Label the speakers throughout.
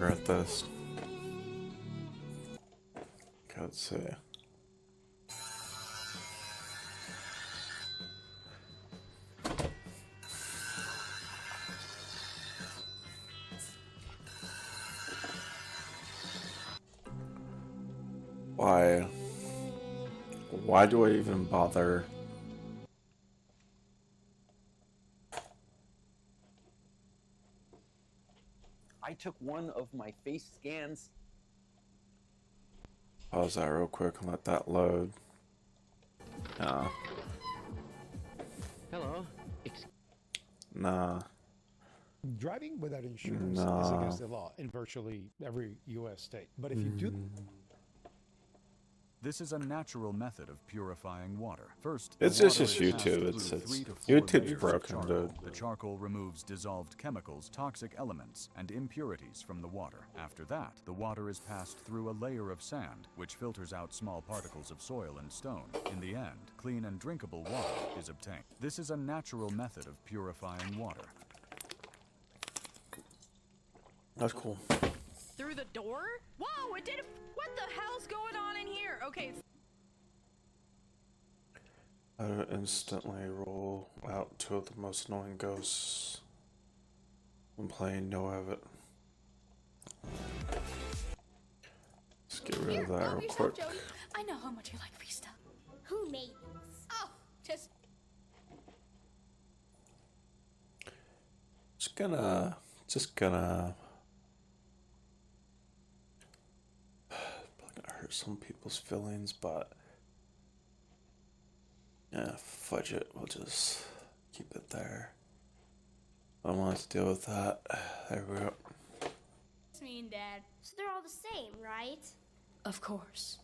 Speaker 1: better at this. Okay, let's see. Why? Why do I even bother?
Speaker 2: I took one of my face scans.
Speaker 1: Pause that real quick and let that load. Nah.
Speaker 3: Hello.
Speaker 1: Nah.
Speaker 4: Driving without insurance is against the law in virtually every U.S. state. But if you do...
Speaker 5: This is a natural method of purifying water. First,
Speaker 1: It's
Speaker 5: the
Speaker 1: just
Speaker 5: water is passed
Speaker 1: YouTube.
Speaker 5: through
Speaker 1: It's
Speaker 5: 3 to 4
Speaker 1: YouTube's
Speaker 5: layers of
Speaker 1: broken,
Speaker 5: charcoal.
Speaker 1: dude.
Speaker 5: The charcoal removes dissolved chemicals, toxic elements, and impurities from the water. After that, the water is passed through a layer of sand, which filters out small particles of soil and stone. In the end, clean and drinkable water is obtained. This is a natural method of purifying water.
Speaker 1: That's cool.
Speaker 6: Through the door? Whoa, it did it. What the hell's going on in here? Okay.
Speaker 1: I would instantly roll out two of the most annoying ghosts when playing No Have It. Let's get rid of that real quick.
Speaker 7: Jody. I know how much you like Vista.
Speaker 8: Who made this?
Speaker 7: Oh, just
Speaker 1: Just gonna probably gonna hurt some people's feelings, but yeah, fudge it. We'll just keep it there. I don't want to deal with that. There we go.
Speaker 8: It's me and Dad. So they're all the same, right?
Speaker 7: of course.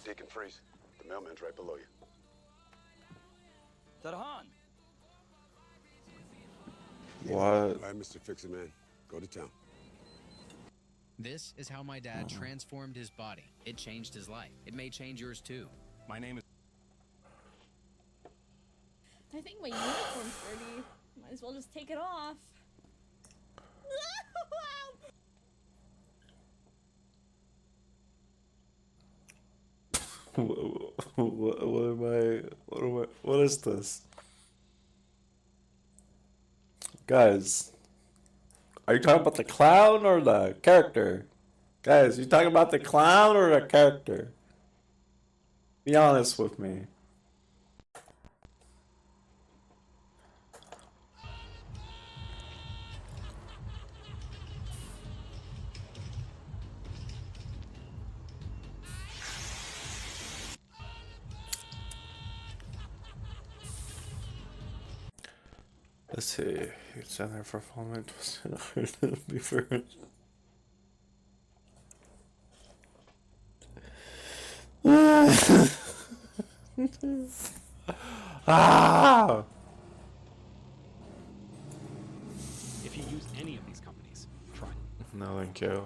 Speaker 9: Deacon Freeze, the mailman's right below you.
Speaker 3: Is that Han?
Speaker 1: What?
Speaker 9: All right, Mr. Fix-It-Man, go to town.
Speaker 10: This is how my dad transformed his body. It changed his life. It may change yours too.
Speaker 3: My name is...
Speaker 11: I think my uniform's dirty. Might as well just take it off.
Speaker 1: What is this? Guys, are you talking about the clown or the character? Guys, you talking about the clown or the character? Be honest with me. Let's see. It's in there for a moment. Before. Ah!
Speaker 4: If you use any of these companies, try.
Speaker 1: No, thank you.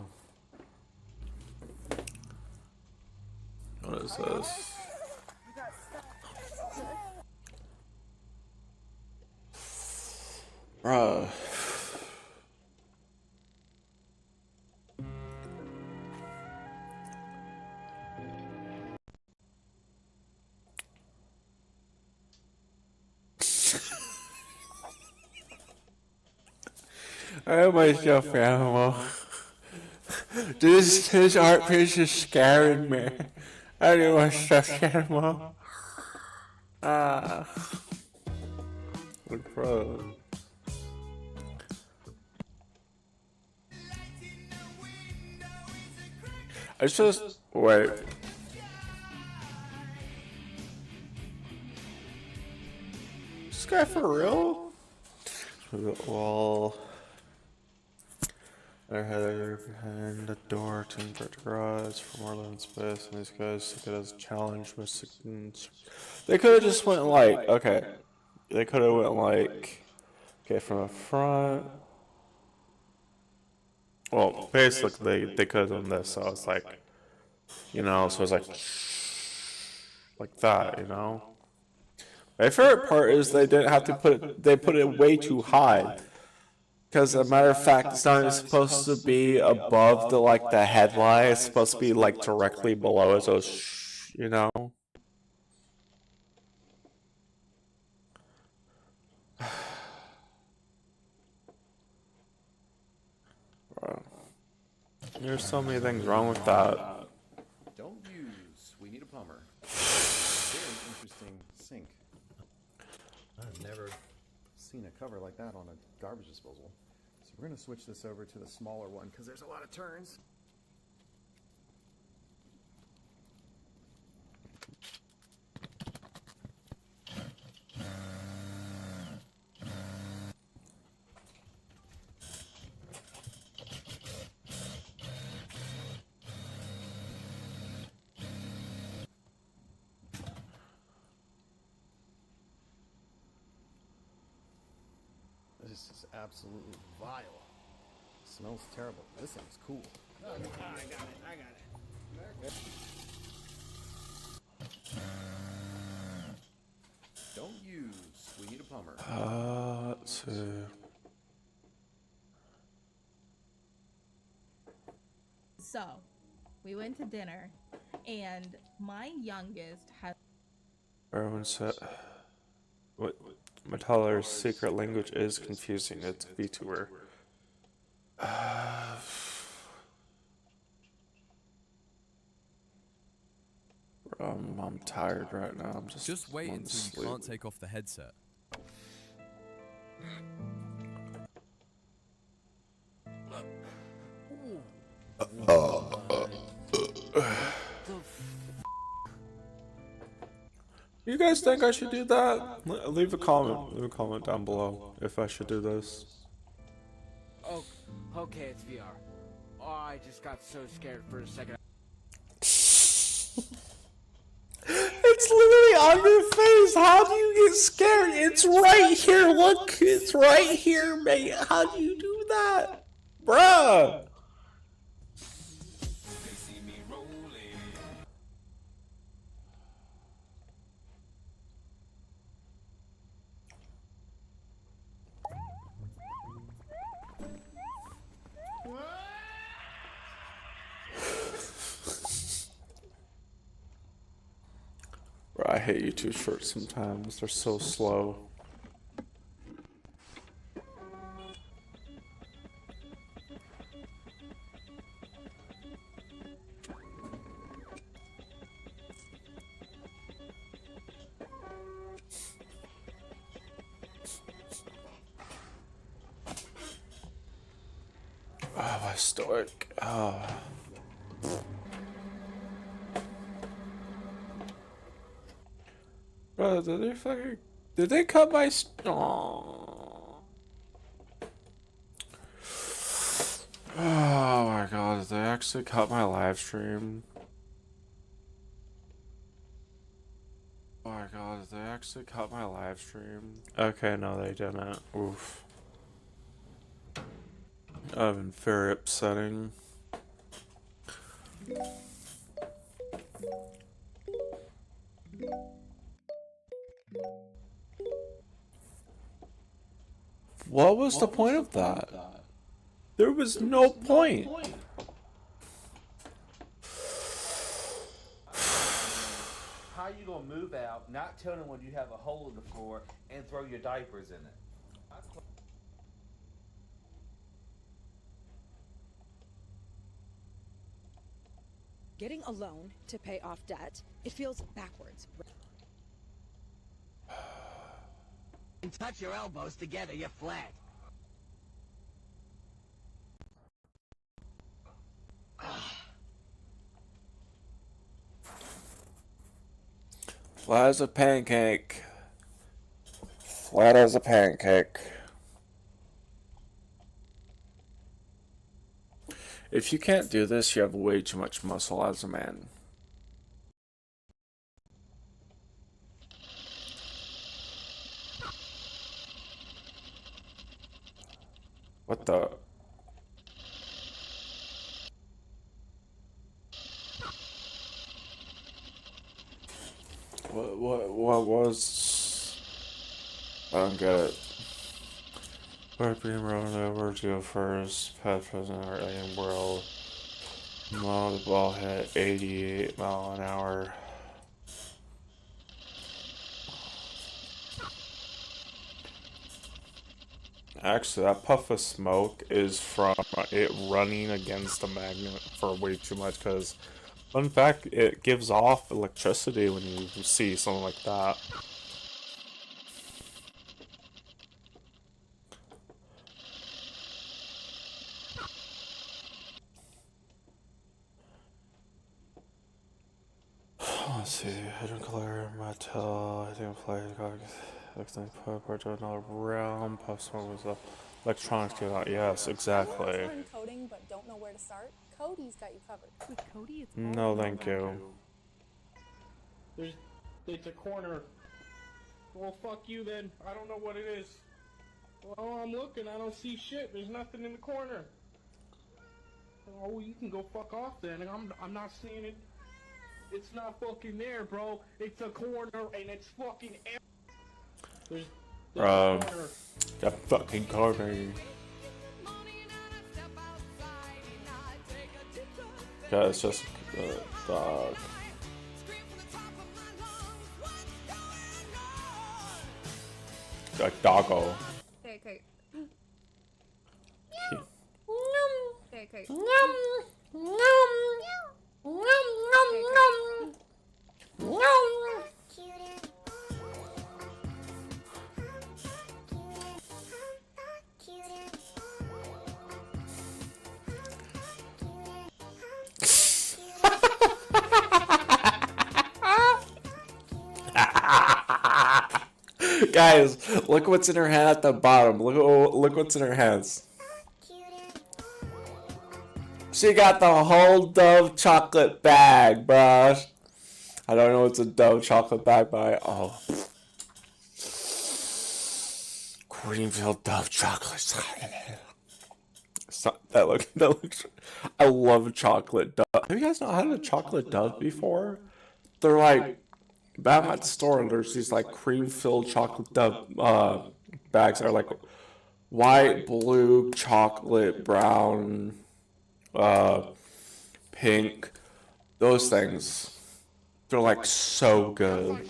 Speaker 1: What is this? Bruh. Oh my stuffed animal. This art piece is scaring me. I do my stuffed animal. Ah. Bro. I just wait. This guy for real? Wall. They're headed behind the door to enter the garage for more living space, and these guys took it as a challenge. They could have just went like, okay. They could have went like, okay, from the front. Well, basically, they could have done this, so it's like, you know, so it's like that, you know? My favorite part is they didn't have to put it, they put it way too high. Because as a matter of fact, it's not even supposed to be above the like the headlight. It's supposed to be like directly below it. So, you know. Bro. There's so many things wrong with that.
Speaker 2: Don't use. We need a plumber. Very interesting sink. I've never seen a cover like that on a garbage disposal. So we're going to switch this over to the smaller one because there's a lot of turns. This is absolutely vile. Smells terrible. This thing's cool. I got it. Don't use. We need a plumber.
Speaker 1: Let's see.
Speaker 11: So, we went to dinner, and my youngest has.
Speaker 1: Everyone said, "What? My toddler's secret language is confusing. It's VTuber." I'm tired right now. I'm just
Speaker 3: wait
Speaker 1: wanting to
Speaker 3: until you
Speaker 1: sleep.
Speaker 3: can't take off the headset.
Speaker 1: You guys think I should do that? Leave a comment. Leave a comment down below if I should do this.
Speaker 12: Oh, okay, it's VR. Oh, I just got so scared for a second.
Speaker 1: It's literally on your face. How do you get scared? It's right here. Look, it's right here, mate. How do you do that? Bruh. Bro, I hate YouTube shorts sometimes. They're so slow. Oh, my stomach. Oh. Bro, did they cut my Oh my god, did they actually cut my live stream? Oh my god, did they actually cut my live stream? Okay, no they didn't. Oof. That would been very upsetting. What was the point of that? There was no point.
Speaker 13: How you gonna move out, not tell them when you have a hole in the floor, and throw your diapers in it?
Speaker 14: Getting a loan to pay off debt, it feels backwards.
Speaker 12: And touch your elbows together, you're flat.
Speaker 1: Flat as a pancake. Flat as a pancake. If you can't do this, you have way too much muscle as a man. What the? What was? I don't get it. We're being run over to first. Past present or alien world. The ball hit 88 mile an hour. Actually, that puff of smoke is from it running against the magnet for way too much, because, fun fact, it gives off electricity when you see something like that. Let's see, hidden color, metal, I think play, everything put part to another realm, puff smoke was the electronics came out, yes, exactly.
Speaker 3: Learn coding but don't know where to start? Cody's got you covered.
Speaker 6: With Cody, it's
Speaker 1: No, thank you.
Speaker 15: It's a corner. Well, fuck you then. I don't know what it is. Well, I'm looking. I don't see shit. There's nothing in the corner. Oh, you can go fuck off then. I'm not seeing it. It's not fucking there, bro. It's a corner and it's fucking empty.
Speaker 1: That fucking corner. Yeah, it's just a dog. Like doggo.
Speaker 11: Okay, okay. Okay, okay.
Speaker 1: Guys, look what's in her hand at the bottom. Look what's in her hands. She got the whole Dove chocolate bag, bruh. I don't know it's a Dove chocolate bag, but Greenfield Dove chocolate. That looks. I love chocolate Dove. Have you guys not had a chocolate Dove before? They're like, I'm at the store and there's these like cream-filled chocolate Dove bags that are like white, blue, chocolate, brown, pink, those things. They're like so good.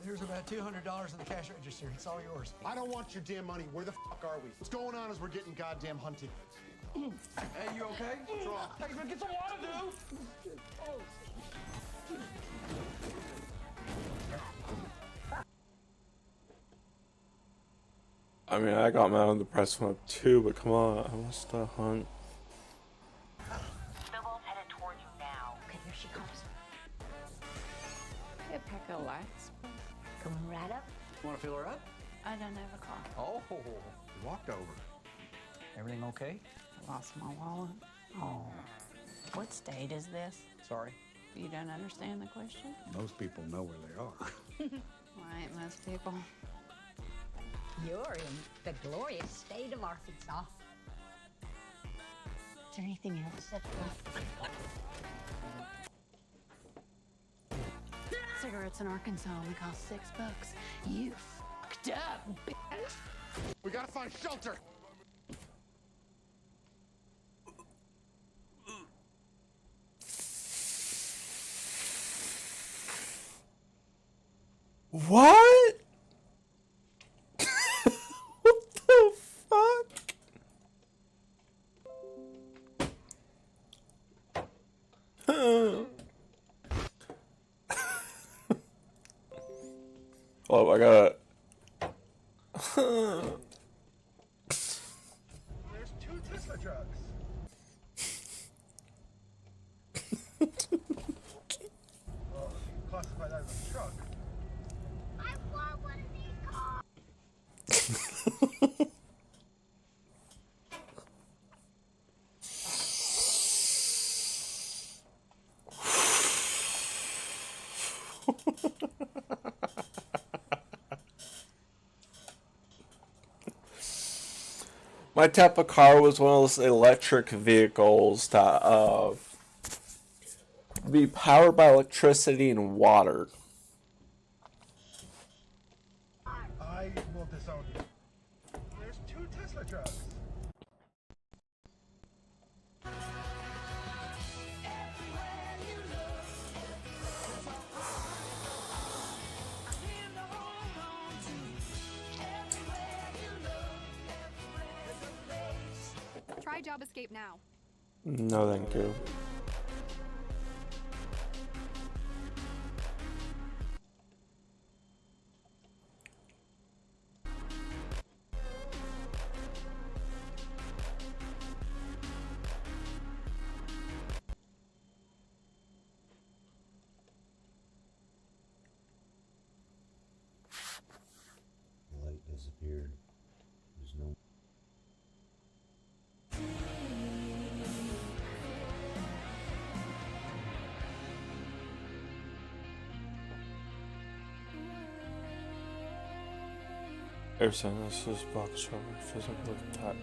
Speaker 16: Here's about $200 in the cash register. It's all yours.
Speaker 9: I don't want your damn money. Where the fuck are we? What's going on is we're getting goddamn hunted.
Speaker 16: Hey, you okay? What's wrong?
Speaker 15: Hey, man, get some water, dude.
Speaker 1: I mean, I got my own depressed one up too, but come on, I want to hunt.
Speaker 17: Snowball's headed towards you now.
Speaker 7: Okay, here she comes.
Speaker 6: Hey, pack of lights.
Speaker 17: Coming right up.
Speaker 16: Want to fill her up?
Speaker 6: I don't have a car.
Speaker 16: Oh, you walked over. Everything okay?
Speaker 6: I lost my wallet. Oh. What state is this?
Speaker 16: Sorry.
Speaker 6: You don't understand the question?
Speaker 16: Most people know where they are.
Speaker 6: Why ain't most people?
Speaker 17: You're in the glorious state of Arkansas. Is there anything else that's
Speaker 6: Cigarettes in Arkansas only cost $6. You fucked up, bitch.
Speaker 9: We gotta find shelter.
Speaker 1: What? What the fuck? Oh, I got
Speaker 16: There's 2 Tesla trucks. Well, classify that as a truck.
Speaker 17: I want one of these cars.
Speaker 1: My type of car was one of those electric vehicles that be powered by electricity and water.
Speaker 16: I will disown you. There's
Speaker 18: Try Job Escape now.
Speaker 1: No, thank you.
Speaker 19: The light disappeared. There's no.
Speaker 1: Everything this is box cover physical attack.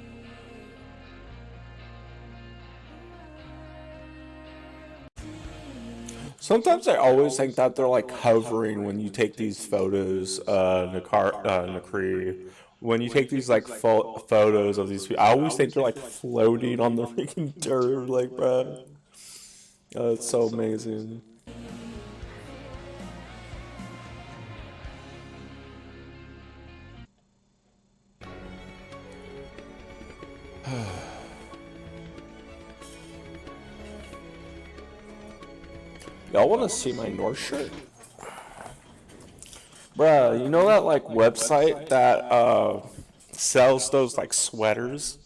Speaker 1: Sometimes I always think that they're like hovering when you take these photos, Nakri. When you take these like photos of these people, I always think they're like floating on the freaking dirt, like, bruh. It's so amazing. Y'all want to see my North shirt? Bruh, you know that like website that sells those like sweaters?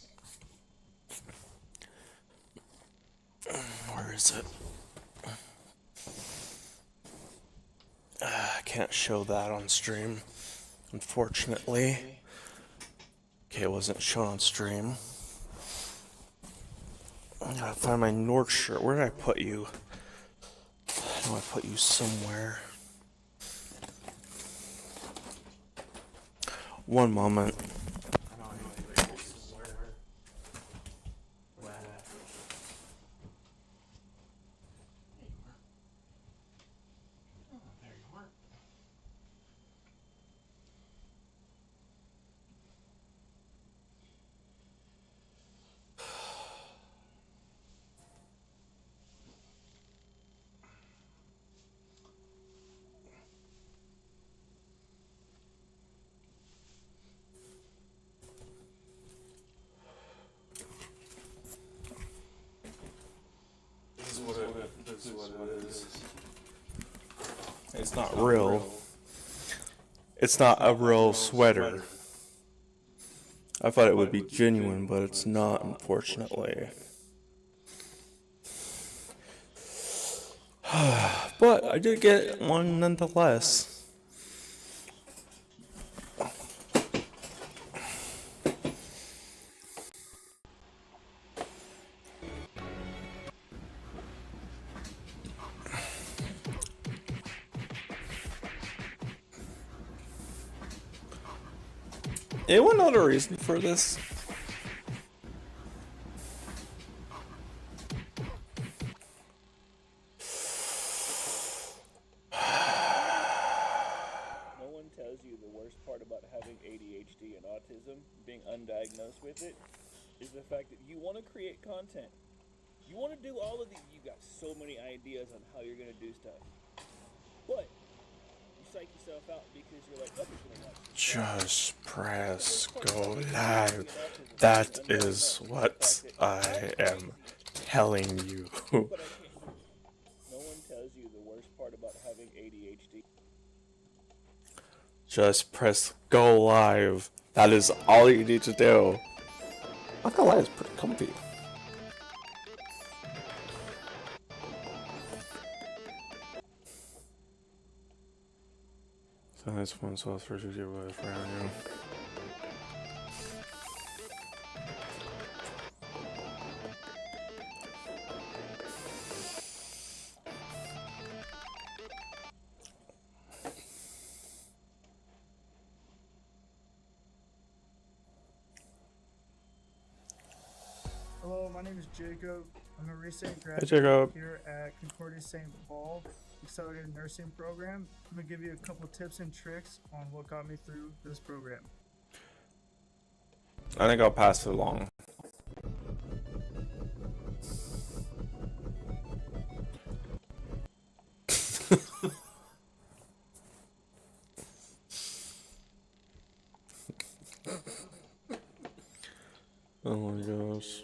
Speaker 1: Where is it? I can't show that on stream, unfortunately. Okay, it wasn't shown on stream. I gotta find my North shirt. Where did I put you? I know I put you somewhere. One moment. This is what it is. It's not real. It's not a real sweater. I thought it would be genuine, but it's not, unfortunately. But I did get one nonetheless. Anyone know the reason for this?
Speaker 20: No one tells you the worst part about having ADHD and autism, being undiagnosed with it, is the fact that you want to create content. You want to do all of these. You got so many ideas on how you're going to do stuff. But you psych yourself out because you're like, oh, I'm gonna watch this.
Speaker 1: Just press go live. That is what I am telling you.
Speaker 20: No one tells you the worst part about having ADHD.
Speaker 1: Just press go live. That is all you need to do. Not gonna lie, it's pretty comfy. So that's one sauce for your wife around you.
Speaker 21: Hello, my name is Jacob. I'm a recent graduate
Speaker 1: Jacob.
Speaker 21: here at Concordia St. Paul Accelerated Nursing Program. I'm going to give you a couple tips and tricks on what got me through this program.
Speaker 1: I think I'll pass it along. Oh my gosh.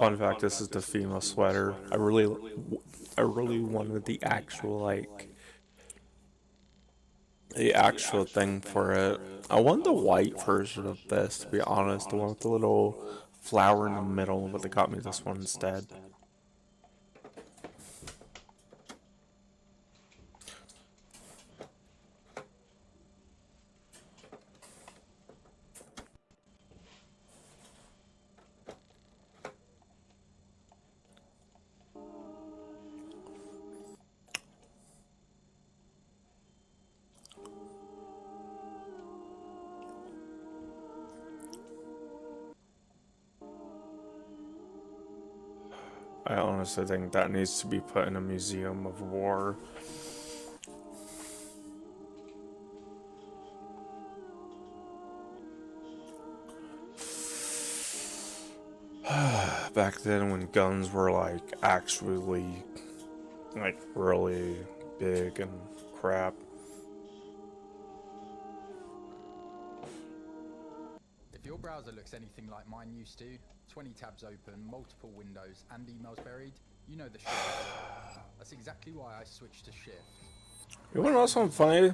Speaker 1: fun fact, this is the female sweater. I really wanted the actual, like, the actual thing for it. I want the white version of this, to be honest. The one with the little flower in the middle, but they got me this one instead. I honestly think that needs to be put in a museum of war. Back then when guns were like actually like really big and crap.
Speaker 18: If your browser looks anything like mine used to, 20 tabs open, multiple windows, and emails buried, you know the shit. That's exactly why I switched to Shift.
Speaker 1: You wanna know something funny?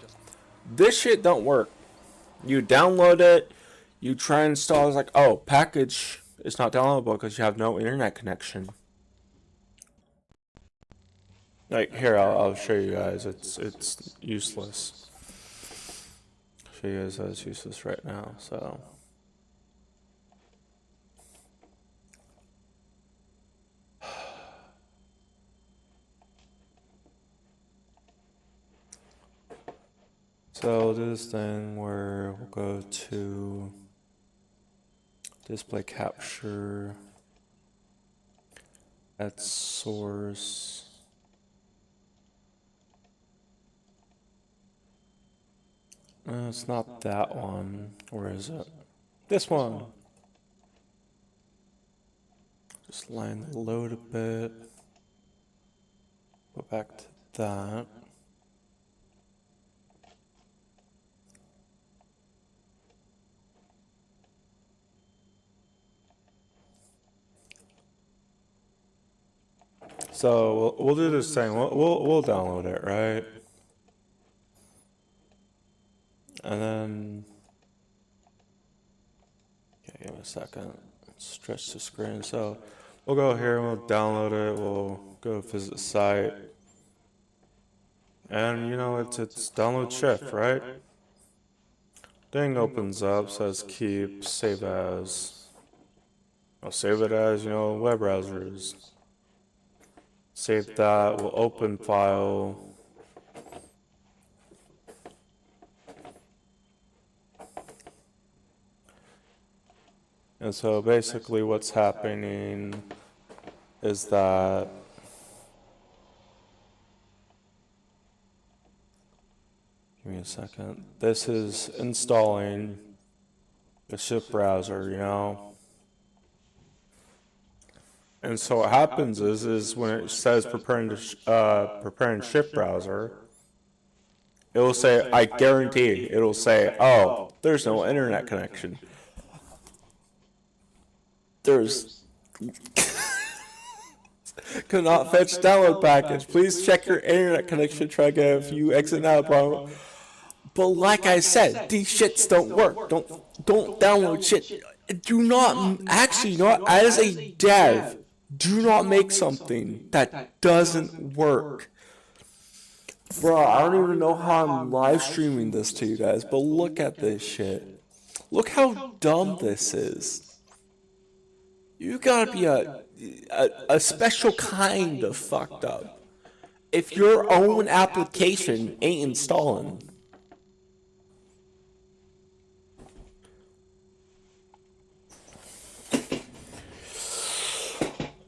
Speaker 1: This shit don't work. You download it, you try and install, it's like, oh, package is not downloadable because you have no internet connection. Like, here, I'll show you guys. It's useless. I'll show you guys that it's useless right now, so. So we'll do this thing where we'll go to display capture, at source, it's not that one. Where is it? This one. Just line the load a bit. Go back to that. So we'll do this thing. We'll download it, right? And then, okay, give me a second. Stretch the screen. So we'll go here and we'll download it. We'll go visit the site, and you know it's download Shift, right? Thing opens up, says keep, save as. I'll save it as, you know, web browsers. Save that, we'll open file. And so basically what's happening is that give me a second. This is installing the Shift browser, you know. And so what happens is when it says preparing Shift browser, it will say, I guarantee, it'll say, oh, there's no internet connection. There's could not fetch download package. Please check your internet connection. Try again if you exit now, bro. But like I said, these shits don't work. Don't download shit. Do not actually, you know what? As a dev, do not make something that doesn't work. Bro, I don't even know how I'm live streaming this to you guys, but look at this shit. Look how dumb this is. You gotta be a special kind of fucked up if your own application ain't installing.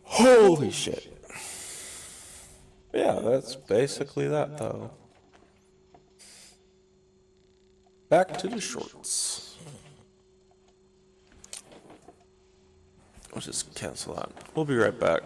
Speaker 1: Holy shit. Yeah, that's basically that though. Back to the shorts. I'll just cancel that. We'll be right back.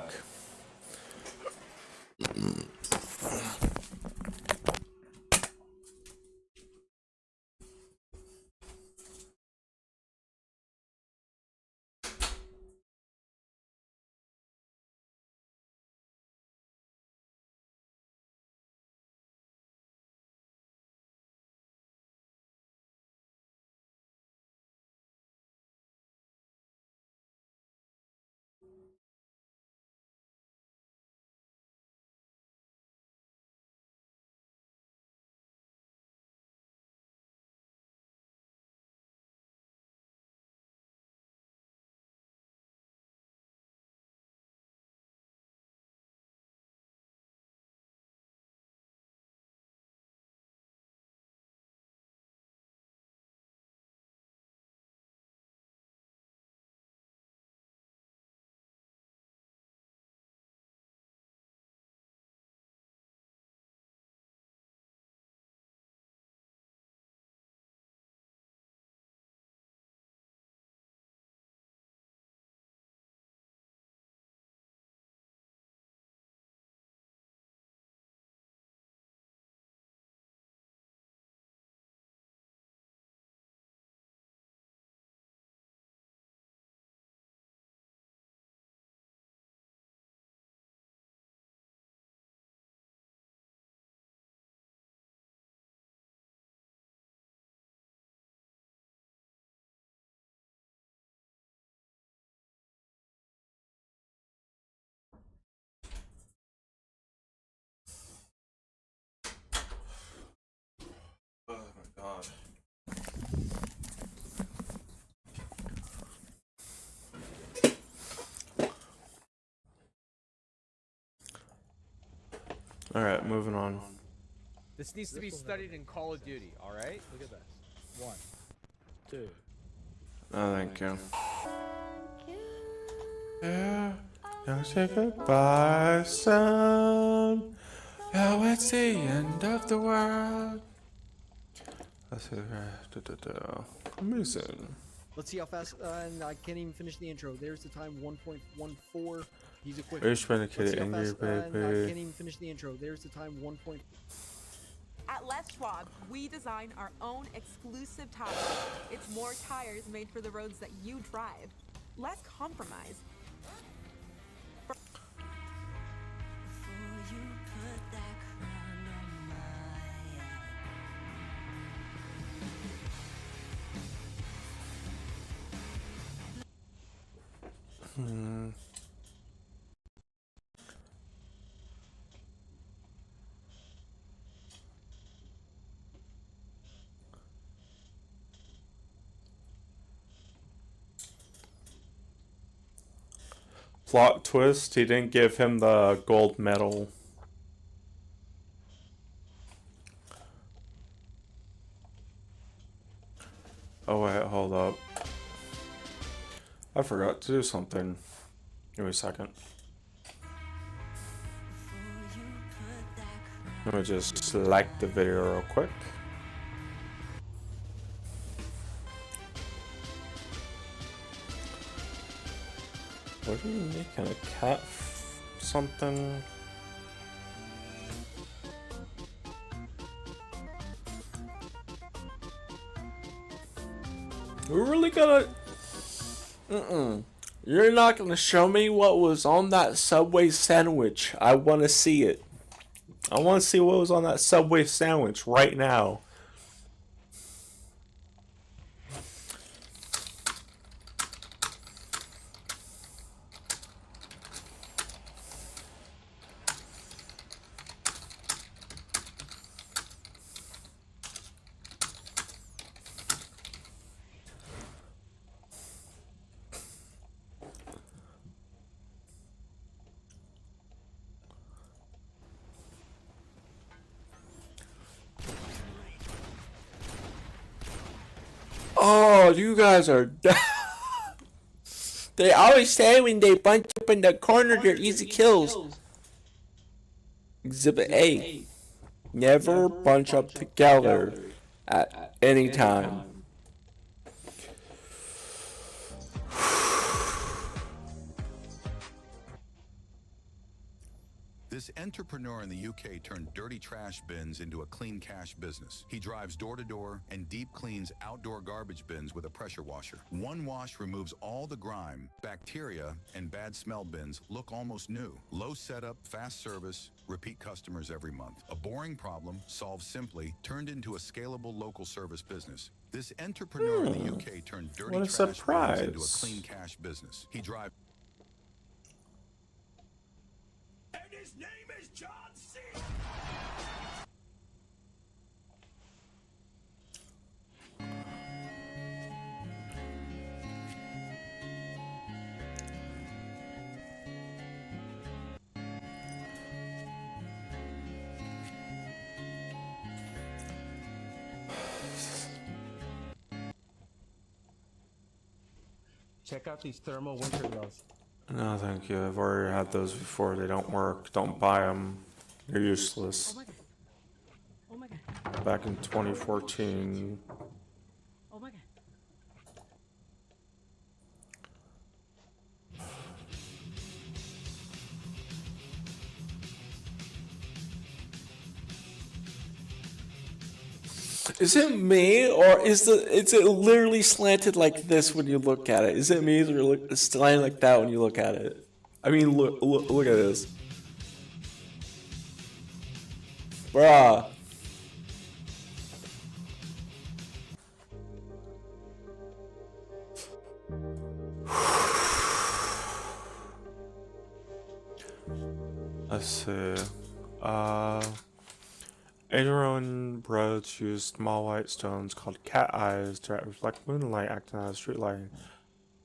Speaker 1: Alright, moving on.
Speaker 12: This needs to be studied in Call of Duty, alright?
Speaker 4: Look at this. 1, 2.
Speaker 1: Oh, thank you. Yeah, don't say goodbye, son. Oh, it's the end of the world. Let's see. Amazing.
Speaker 5: Let's see how fast. And I can't even finish the intro. There's the time 1.14. He's equipped.
Speaker 1: Are you trying to get it angry,
Speaker 5: I can't
Speaker 1: baby?
Speaker 5: even finish the intro. There's the time 1.
Speaker 22: At Les Schwab, we design our own exclusive tires. It's more tires made for the roads that you drive. Less compromise.
Speaker 1: Plot twist, he didn't give him the gold medal. Oh wait, hold up. I forgot to do something. Give me a second. Let me just select the video real quick. What are you making? A cat something? We're really gonna... You're not gonna show me what was on that Subway sandwich. I wanna see it. I wanna see what was on that Subway sandwich right now. Oh, you guys are They always say when they bunch up in the corner, they're easy kills. Exhibit A. Never bunch up together at any time.
Speaker 23: This entrepreneur in the UK turned dirty trash bins into a clean cash business. He drives door to door and deep cleans outdoor garbage bins with a pressure washer. One wash removes all the grime, bacteria, and bad smell. Bins look almost new. Low setup, fast service, repeat customers every month. A boring problem solved simply, turned into a scalable local service business. This entrepreneur in the UK turned dirty trash bins into a clean cash business. He drives...
Speaker 24: His name is John C.
Speaker 15: Check out these thermal winter gloves.
Speaker 1: No, thank you. I've already had those before. They don't work. Don't buy them. They're useless.
Speaker 22: Oh my god.
Speaker 1: Back in 2014.
Speaker 22: Oh my god.
Speaker 1: Is it me, or is it literally slanted like this when you look at it? Is it me, or it's slanted like that when you look at it? I mean, look at this, bruh. Let's see. Adrian Rhodes used small white stones called cat eyes to reflect moonlight, acting as street lighting.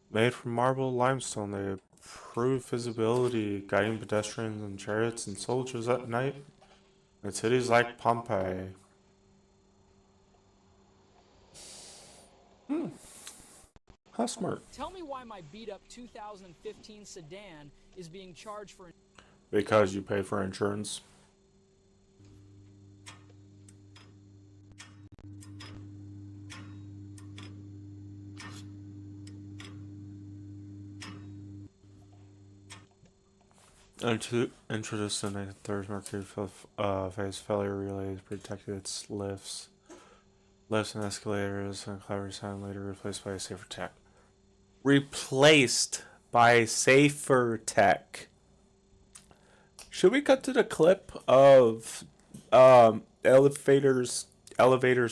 Speaker 1: Made from marble limestone, they improve visibility, guiding pedestrians and chariots and soldiers at night. The city's like Pompeii. How smart.
Speaker 2: Tell me why my beat-up 2015 sedan is being charged for...
Speaker 1: Because you pay for insurance. Introduced in a third Mercury phase failure relays protected its lifts and escalators, and clever design later replaced by a safer tech. Replaced by safer tech. Should we cut to the clip of elevators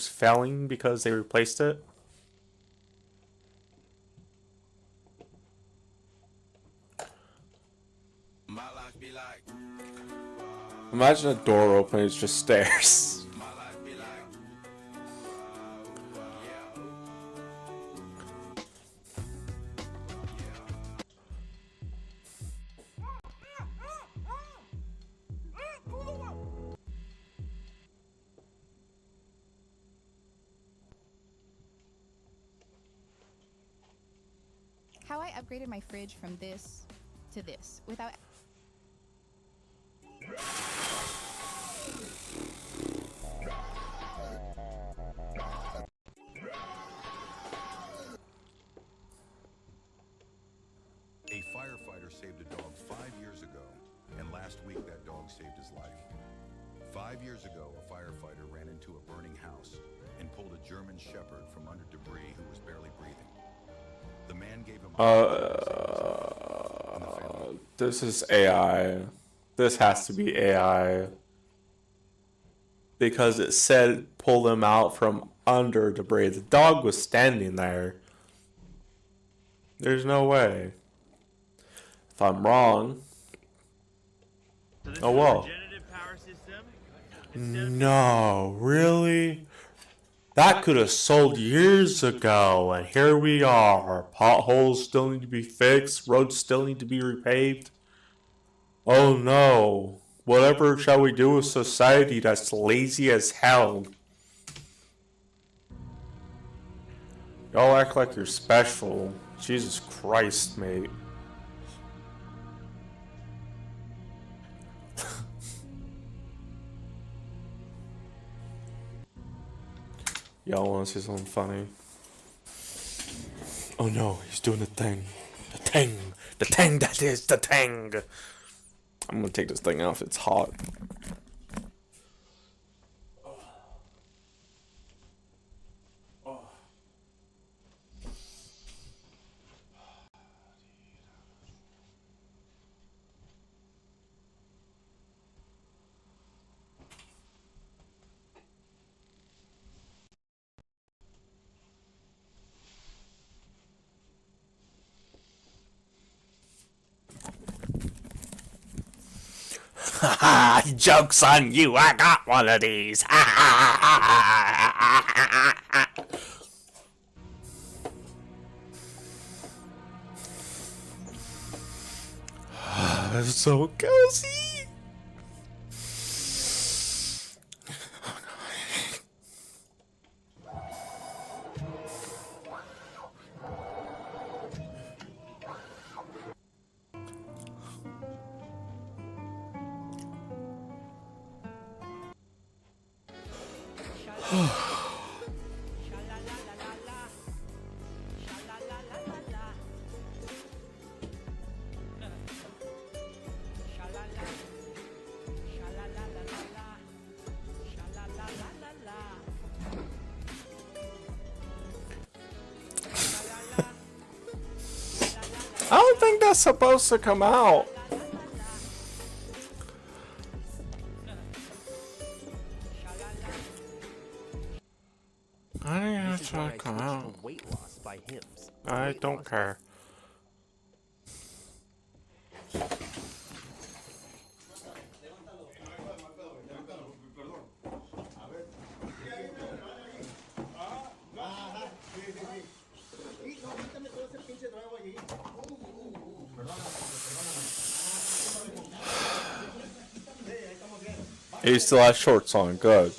Speaker 1: failing because they replaced it? Imagine a door opening, it's just stairs.
Speaker 8: How I upgraded my fridge from this to this without...
Speaker 23: A firefighter saved a dog 5 years ago, and last week that dog saved his life. 5 years ago, a firefighter ran into a burning house and pulled a German Shepherd from under debris who was barely breathing. The man gave him
Speaker 1: this is AI. This has to be AI. Because it said pull him out from under debris. The dog was standing there. There's no way. If I'm wrong. Oh well. No, really? That could have sold years ago, and here we are. Potholes still need to be fixed, roads still need to be repaved. Oh no. Whatever shall we do with society that's lazy as hell? Y'all act like you're special. Jesus Christ, mate. Y'all want to see something funny? Oh no, he's doing the thing. The thing. The thing that is the thing. I'm gonna take this thing off, it's hot. Haha, joke's on you, I got one of these. It's so cozy. I don't think that's supposed to come out. I think that's to come out.
Speaker 10: Weight loss by Hims.
Speaker 1: I don't care. He still has shorts on. Good.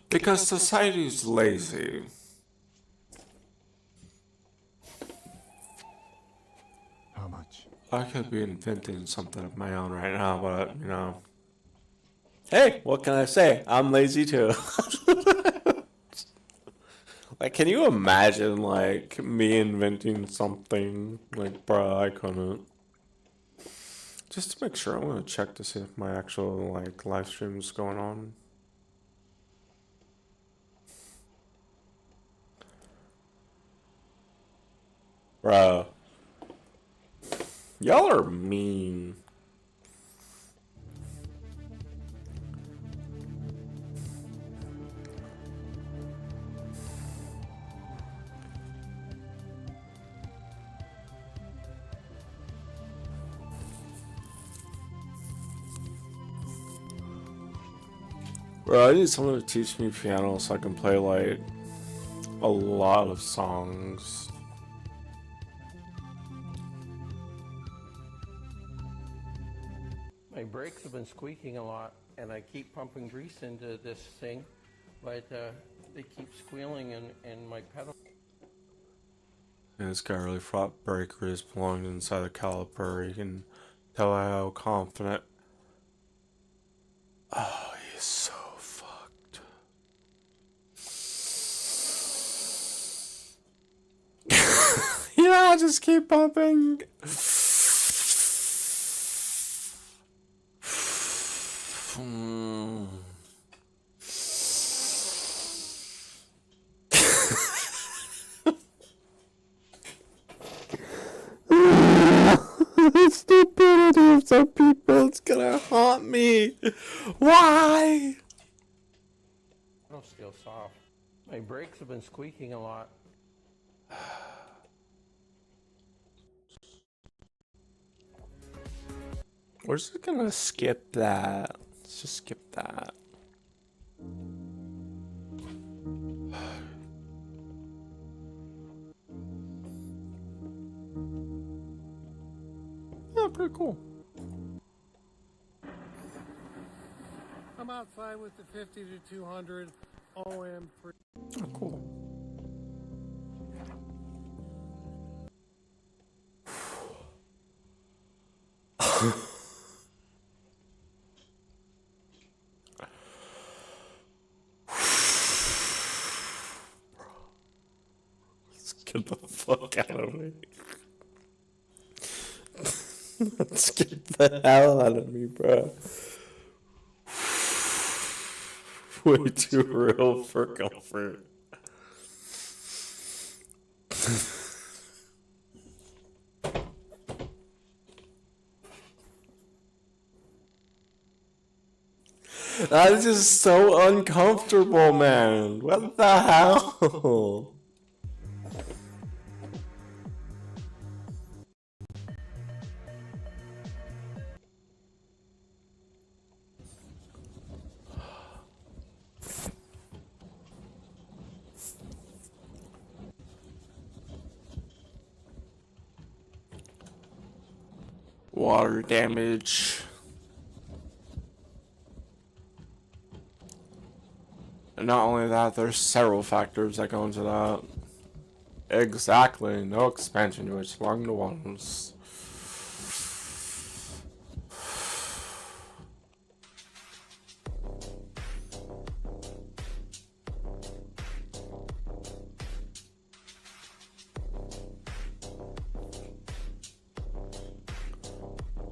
Speaker 1: Because society's lazy.
Speaker 3: How much?
Speaker 1: I could be inventing something of my own right now, but, you know. Hey, what can I say? I'm lazy too. Like, can you imagine, like, me inventing something? Like, bruh, I couldn't. Just to make sure, I'm gonna check to see if my actual, like, live stream is going on. Bruh. Y'all are mean. Bro, I need someone to teach me piano so I can play, like, a lot of songs.
Speaker 10: My brakes have been squeaking a lot, and I keep pumping grease into this thing, but they keep squealing in my pedal.
Speaker 1: Yeah, this guy really thought brake grease belonged inside the caliper. You can tell how confident. Oh, he's so fucked. You know, I just keep pumping. The stupidity of some people, it's gonna haunt me. Why?
Speaker 10: Pedal's still soft. My brakes have been squeaking a lot.
Speaker 1: We're just gonna skip that. Let's just skip that. Yeah, pretty cool.
Speaker 13: I'm outside with the 50 to 200 OM free.
Speaker 1: Oh, cool. Let's get the fuck out of me. Let's get the hell out of me, bro. Way too real for comfort. That is just so uncomfortable, man. What the hell? water damage. And not only that, there's several factors that go into that. Exactly, no expansion units along the ones.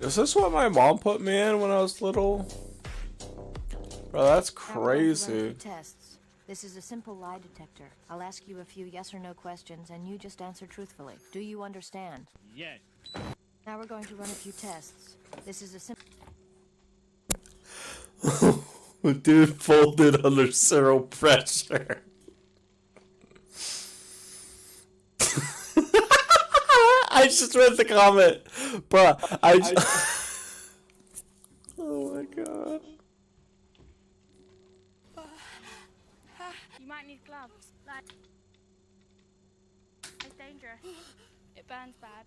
Speaker 1: Is this what my mom put me in when I was little? Bro, that's crazy.
Speaker 6: Tests. This is a simple lie detector. I'll ask you a few yes or no questions, and you just answer truthfully. Do you understand?
Speaker 7: Yes.
Speaker 6: Now we're going to run a few tests. This is a simple...
Speaker 1: Dude folded under zero pressure. I just read the comment, bruh. Oh my god.
Speaker 11: You might need gloves. It's dangerous. It burns bad.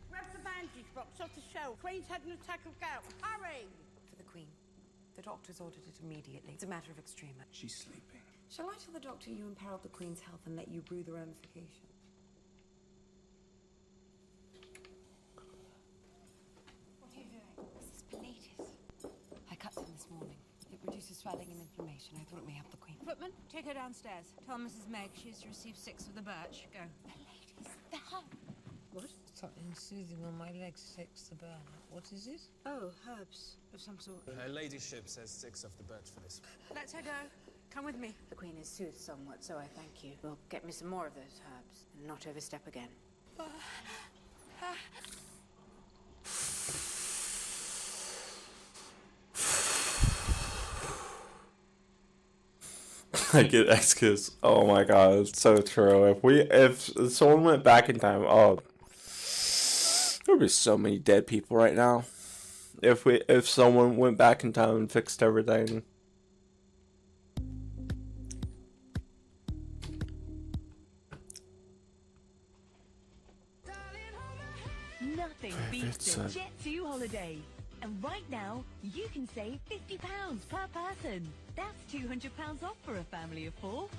Speaker 14: Grab the bandage box off the shelf. Queen's had an attack of gout. Hurry!
Speaker 25: For the Queen. The doctor's ordered it immediately. It's a matter of extreme.
Speaker 7: She's sleeping.
Speaker 25: Shall I tell the doctor you imperiled the Queen's health and let you brew the ramifications?
Speaker 17: What are you doing?
Speaker 25: This is Pilates. I cut some this morning. It reduces swelling and inflammation. I thought it may help the Queen.
Speaker 14: Footman, take her downstairs. Tell Mrs. Meg she is to receive 6 of the birch. Go.
Speaker 25: The hub.
Speaker 14: What?
Speaker 26: Something soothing on my legs, 6 the burn. What is it?
Speaker 14: Oh, herbs of some sort.
Speaker 7: Her ladyship says 6 of the birch for this.
Speaker 14: Let her go. Come with me.
Speaker 25: The Queen is soothed somewhat, so I thank you. Well, get me some more of those herbs and not overstep again.
Speaker 1: I get excuse. Oh my god, it's so true. If someone went back in time, oh, there would be so many dead people right now. If someone went back in time and fixed everything.
Speaker 27: Nothing beats a Jet2 holiday. And right now, you can save £50 per person. That's £200 off for a family of 4.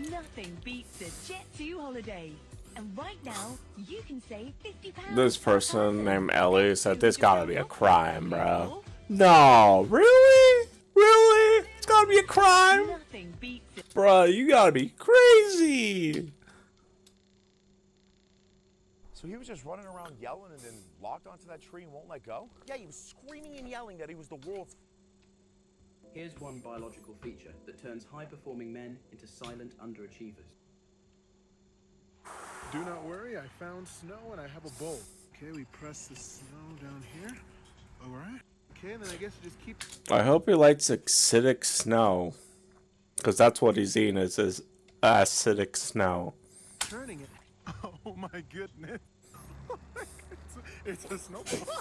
Speaker 27: Nothing beats a Jet2 holiday. And right now, you can save £50.
Speaker 1: This person named Ellie said this gotta be a crime, bro. No, really? Really? It's gotta be a crime?
Speaker 27: Nothing beats it.
Speaker 1: Bro, you gotta be crazy.
Speaker 28: So he was just running around yelling and then locked onto that tree and won't let go? Yeah, he was screaming and yelling that he was the world's...
Speaker 29: Here's one biological feature that turns high-performing men into silent underachievers.
Speaker 3: Do not worry, I found snow and I have a bowl. Okay, we press the snow down here. All right. Okay, and then I guess we just keep...
Speaker 1: I hope he likes acidic snow. Because that's what he's eating, is his acidic snow.
Speaker 3: turning it. Oh my goodness. It's a snowball.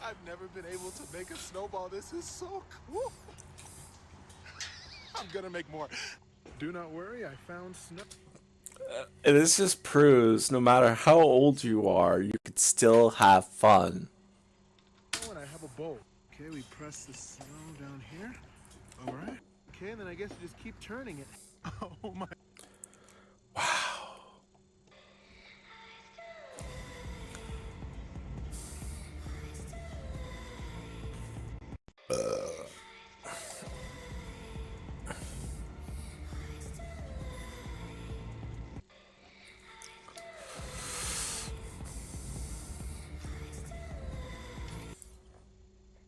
Speaker 3: I've never been able to make a snowball. This is so cool. I'm gonna make more. Do not worry, I found snow.
Speaker 1: This just proves no matter how old you are, you could still have fun.
Speaker 3: Oh, and I have a bowl. Okay, we press the snow down here. All right. Okay, and then I guess you just keep turning it. Oh my.
Speaker 1: Wow.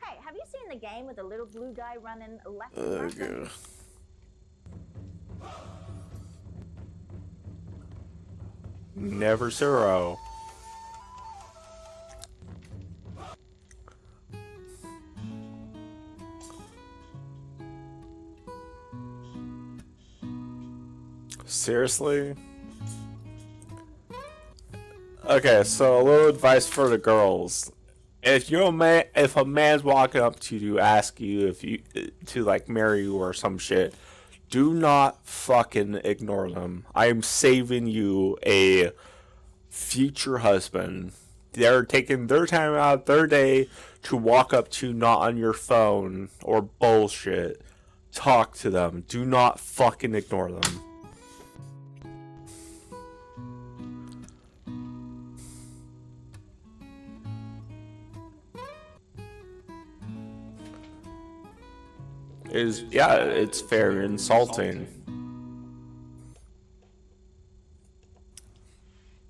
Speaker 30: Hey, have you seen the game with the little blue guy running left and right?
Speaker 1: God. Never zero. Seriously? Okay, so a little advice for the girls. if you're a man, if a man's walking up to you to ask you if you to like marry you or some shit, do not fucking ignore them. I am saving you a future husband. They're taking their time out of their day to walk up to you, not on your phone or bullshit. Talk to them. Do not fucking ignore them. It's fair insulting.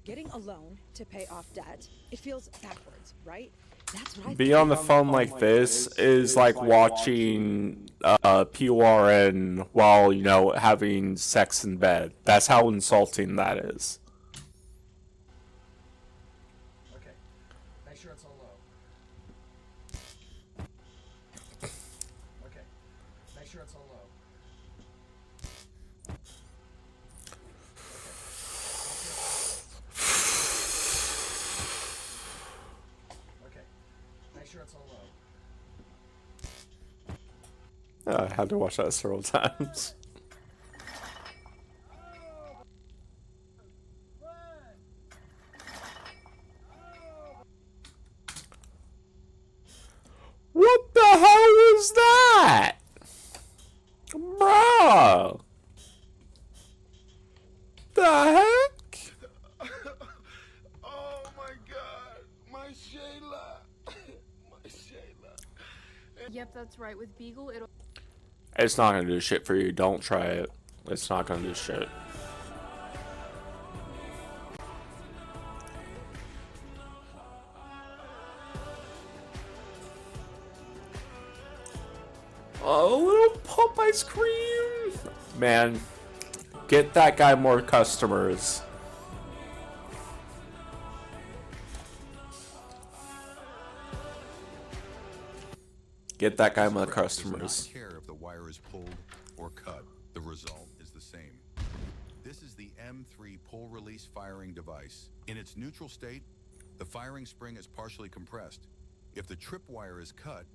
Speaker 4: Getting a loan to pay off debt, it feels backwards, right? That's what I
Speaker 1: Being on the phone like this is like watching PRN while, you know, having sex in bed. That's how insulting that is.
Speaker 7: Okay. Make sure it's on low. Okay. Make sure it's on low. Okay. Make sure it's on low.
Speaker 1: I had to watch that several times. What the hell was that? Bro. The heck?
Speaker 3: Oh my god, my Shayla. My Shayla.
Speaker 5: Yep, that's right. With Beagle, it'll.
Speaker 1: It's not gonna do shit for you. Don't try it. It's not gonna do shit. Oh, little pump ice cream. Man, get that guy more customers. Get that guy more customers.
Speaker 23: Does not care if the wire is pulled or cut. The result is the same. This is the M3 pull release firing device. In its neutral state, the firing spring is partially compressed. If the trip wire is cut,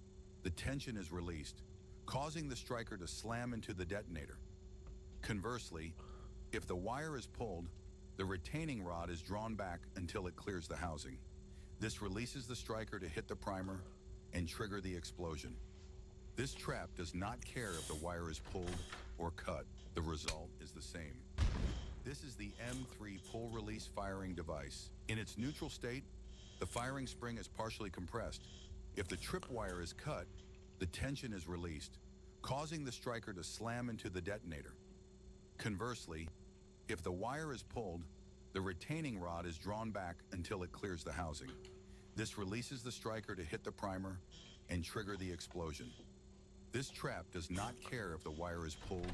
Speaker 23: the tension is released, causing the striker to slam into the detonator. Conversely, if the wire is pulled, the retaining rod is drawn back until it clears the housing. This releases the striker to hit the primer and trigger the explosion. This trap does not care if the wire is pulled or cut. The result is the same. This is the M3 pull release firing device. In its neutral state, the firing spring is partially compressed. If the trip wire is cut, the tension is released, causing the striker to slam into the detonator. Conversely, if the wire is pulled, the retaining rod is drawn back until it clears the housing. This releases the striker to hit the primer and trigger the explosion. This trap does not care if the wire is pulled.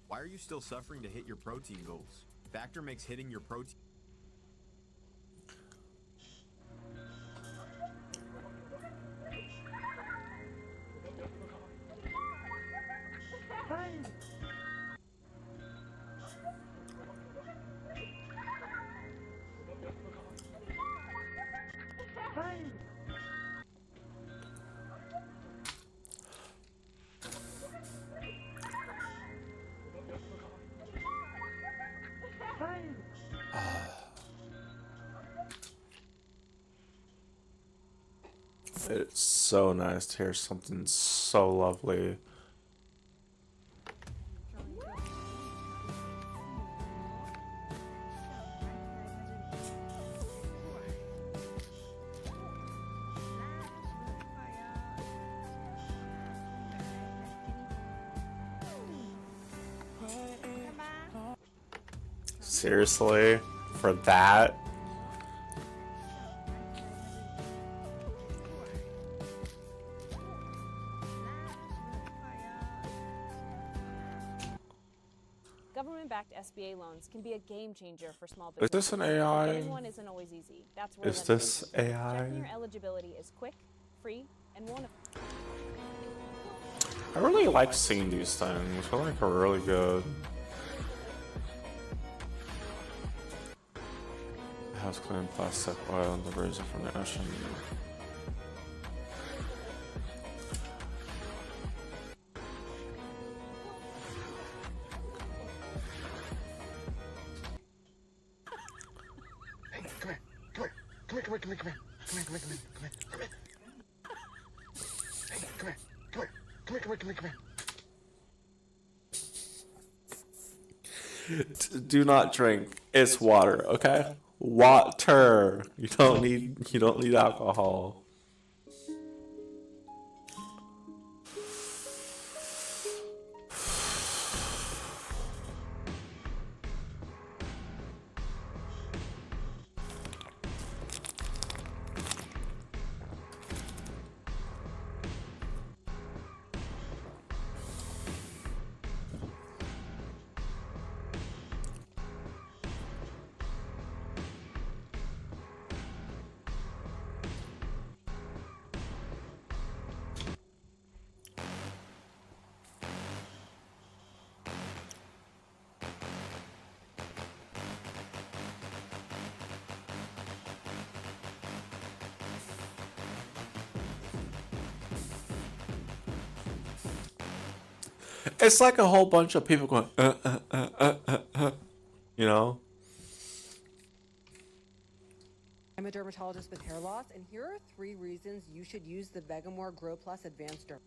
Speaker 9: Why are you still suffering to hit your protein goals? Factor makes hitting your protein...
Speaker 1: It's so nice to hear something so lovely. Seriously? For that?
Speaker 12: Government-backed SBA loans can be a game changer for small
Speaker 1: Is
Speaker 12: businesses.
Speaker 1: this an AI?
Speaker 12: Getting one isn't always easy. That's where
Speaker 1: Is this
Speaker 12: Lemon comes in.
Speaker 1: AI?
Speaker 12: Checking your eligibility is quick, free, and won't.
Speaker 1: I really like seeing these things. I think they're really good. House clean plastic oil and debris from the ocean.
Speaker 13: come here, come here, come here, come here, come here, come here, come here, come here. Hey, come here, come here, come here, come here, come here, come here.
Speaker 1: Do not drink. It's water, okay? Water. You don't need alcohol. It's like a whole bunch of people going, you know?
Speaker 2: I'm a dermatologist with hair loss, and here are 3 reasons you should use the Vegamore Grow Plus Advanced Derm.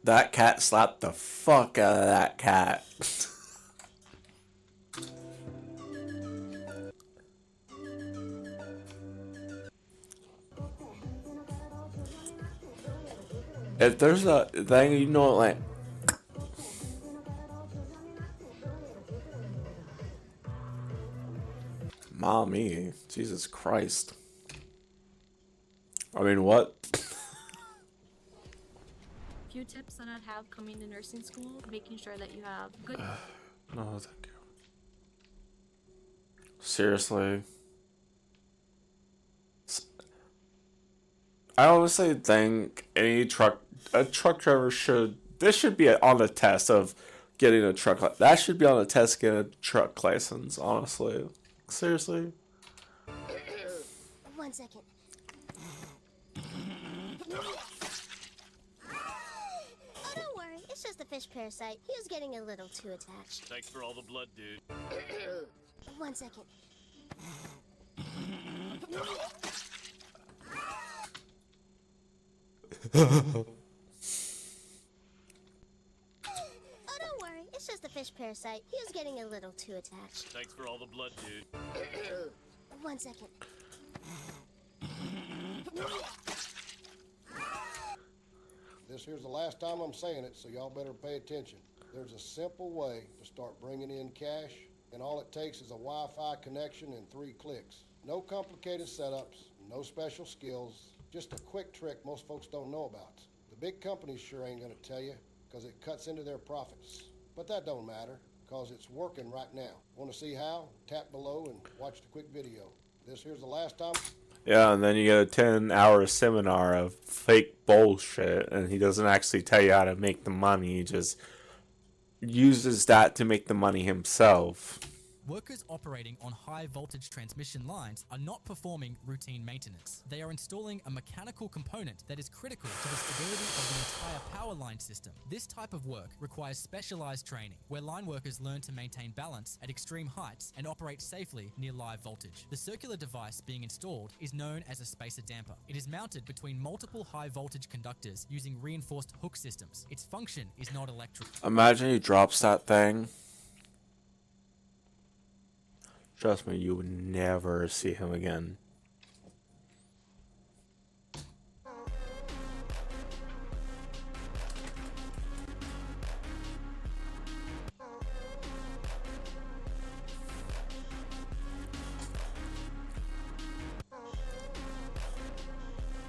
Speaker 1: That cat slapped the fuck out of that cat. If there's a thing, you know, like, mommy, Jesus Christ. I mean, what?
Speaker 5: Few tips that I'd have coming to nursing school, making sure that you have good.
Speaker 1: No, thank you. Seriously. I honestly think a truck driver this should be on the test of getting a truck. That should be on the test getting a truck license, honestly. Seriously.
Speaker 8: 1 second. Don't worry, it's just a fish parasite. He was getting a little too attached.
Speaker 15: Thanks for all the blood, dude.
Speaker 8: 1 second. Oh, don't worry, it's just a fish parasite. He was getting a little too attached.
Speaker 15: Thanks for all the blood, dude.
Speaker 8: 1 second.
Speaker 16: This here's the last time I'm saying it, so y'all better pay attention. There's a simple way to start bringing in cash, and all it takes is a Wi-Fi connection and 3 clicks. No complicated setups, no special skills, just a quick trick most folks don't know about. The big companies sure ain't gonna tell you, because it cuts into their profits. But that don't matter, because it's working right now. Want to see how? Tap below and watch the quick video. This here's the last time.
Speaker 1: Yeah, and then you get a 10-hour seminar of fake bullshit, and he doesn't actually tell you how to make the money. He just uses that to make the money himself.
Speaker 18: Workers operating on high-voltage transmission lines are not performing routine maintenance. They are installing a mechanical component that is critical to the stability of the entire power line system. This type of work requires specialized training, where line workers learn to maintain balance at extreme heights and operate safely near live voltage. The circular device being installed is known as a spacer damper. It is mounted between multiple high-voltage conductors using reinforced hook systems. Its function is not electrical.
Speaker 1: Imagine he drops that thing. Trust me, you would never see him again.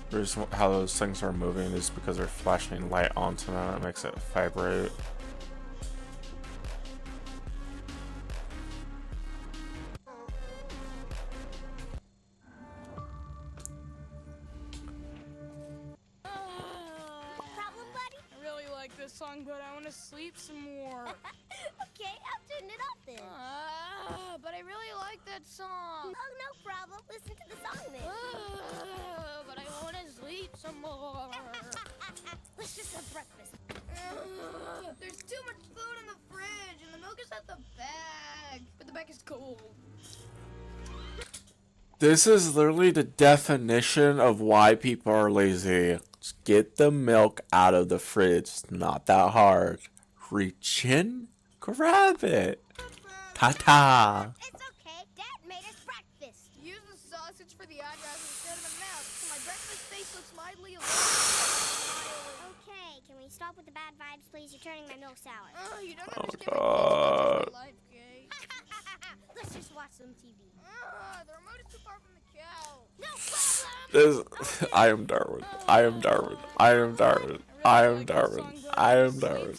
Speaker 1: The reason how those things are moving is because they're flashing light onto them. It makes it vibrate.
Speaker 11: Song, but I want to sleep some more.
Speaker 8: Okay, I'll turn it off then.
Speaker 11: But I really like that song.
Speaker 8: Oh, no problem. Listen to the song then.
Speaker 11: But I want to sleep some more.
Speaker 8: Let's just have breakfast.
Speaker 11: There's too much food in the fridge, and the milk is at the back. But the back is cold.
Speaker 1: This is literally the definition of why people are lazy. Just get the milk out of the fridge. It's not that hard. Reach in, grab it. Ta-ta.
Speaker 8: It's okay. Dad made us breakfast.
Speaker 11: Use the sausage for the eyebrows instead of the mouth, so my breakfast face looks mildly alive.
Speaker 8: Okay, can we stop with the bad vibes, please? You're turning my milk sour.
Speaker 11: Oh, you don't
Speaker 1: God.
Speaker 11: understand my life, Kay.
Speaker 8: Let's just watch some TV.
Speaker 11: The remote is too far from the cow. No problem.
Speaker 1: I am Darwin. I am Darwin. I am Darwin. I am Darwin. I am Darwin.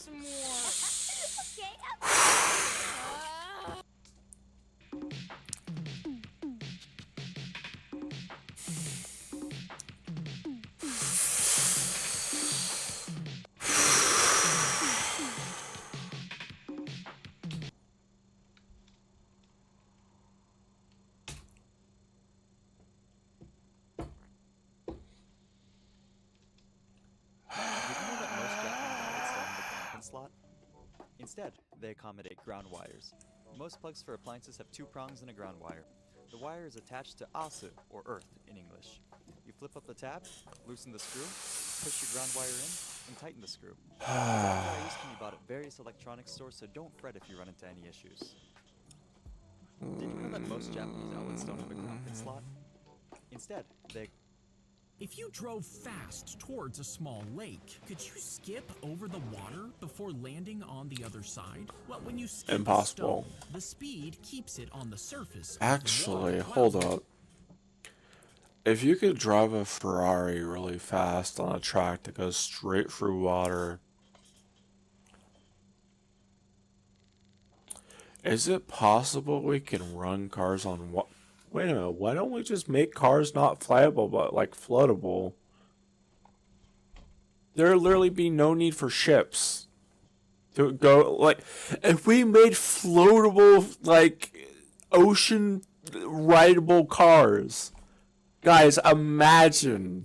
Speaker 6: Slot. Instead, they accommodate ground wires. Most plugs for appliances have 2 prongs and a ground wire. The wire is attached to asu, or earth in English. You flip up the tab, loosen the screw, push your ground wire in, and tighten the screw. Ground wires can be bought at various electronics stores, so don't fret if you run into any issues. Did you know that most Japanese outlets don't have a ground pin slot? Instead, they...
Speaker 10: If you drove fast towards a small lake, could you skip over the water before landing on the other side? Well, when you skip
Speaker 1: Impossible.
Speaker 10: the stone, the speed keeps it on the surface.
Speaker 1: Actually, hold up. If you could drive a Ferrari really fast on a track that goes straight through water, is it possible we can run cars on what? Wait a minute, why don't we just make cars not flyable but like floatable? There'd literally be no need for ships to go, like, if we made floatable, like, ocean rideable cars. Guys, imagine.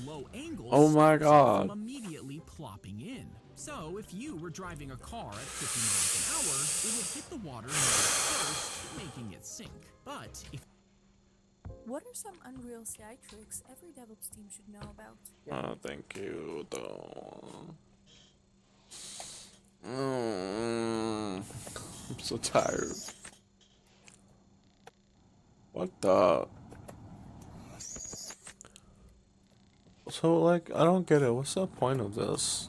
Speaker 10: Low angles
Speaker 1: Oh my
Speaker 10: stops it
Speaker 1: God.
Speaker 10: from immediately plopping in. So if you were driving a car at 50 miles an hour, it would hit the water first, making it sink. But if
Speaker 14: What are some Unreal CI tricks every DevOps team should know about?
Speaker 1: Oh, thank you, though. I'm so tired. What the? So, like, I don't get it. What's the point of this?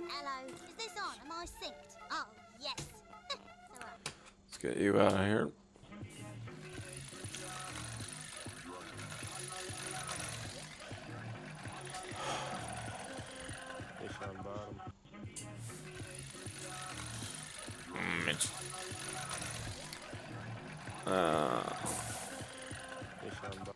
Speaker 8: Hello, is this on? Am I synced? Oh, yes.
Speaker 1: Let's get you out of here.
Speaker 17: Fish on bottom.
Speaker 1: Mitch.
Speaker 17: Fish on bottom.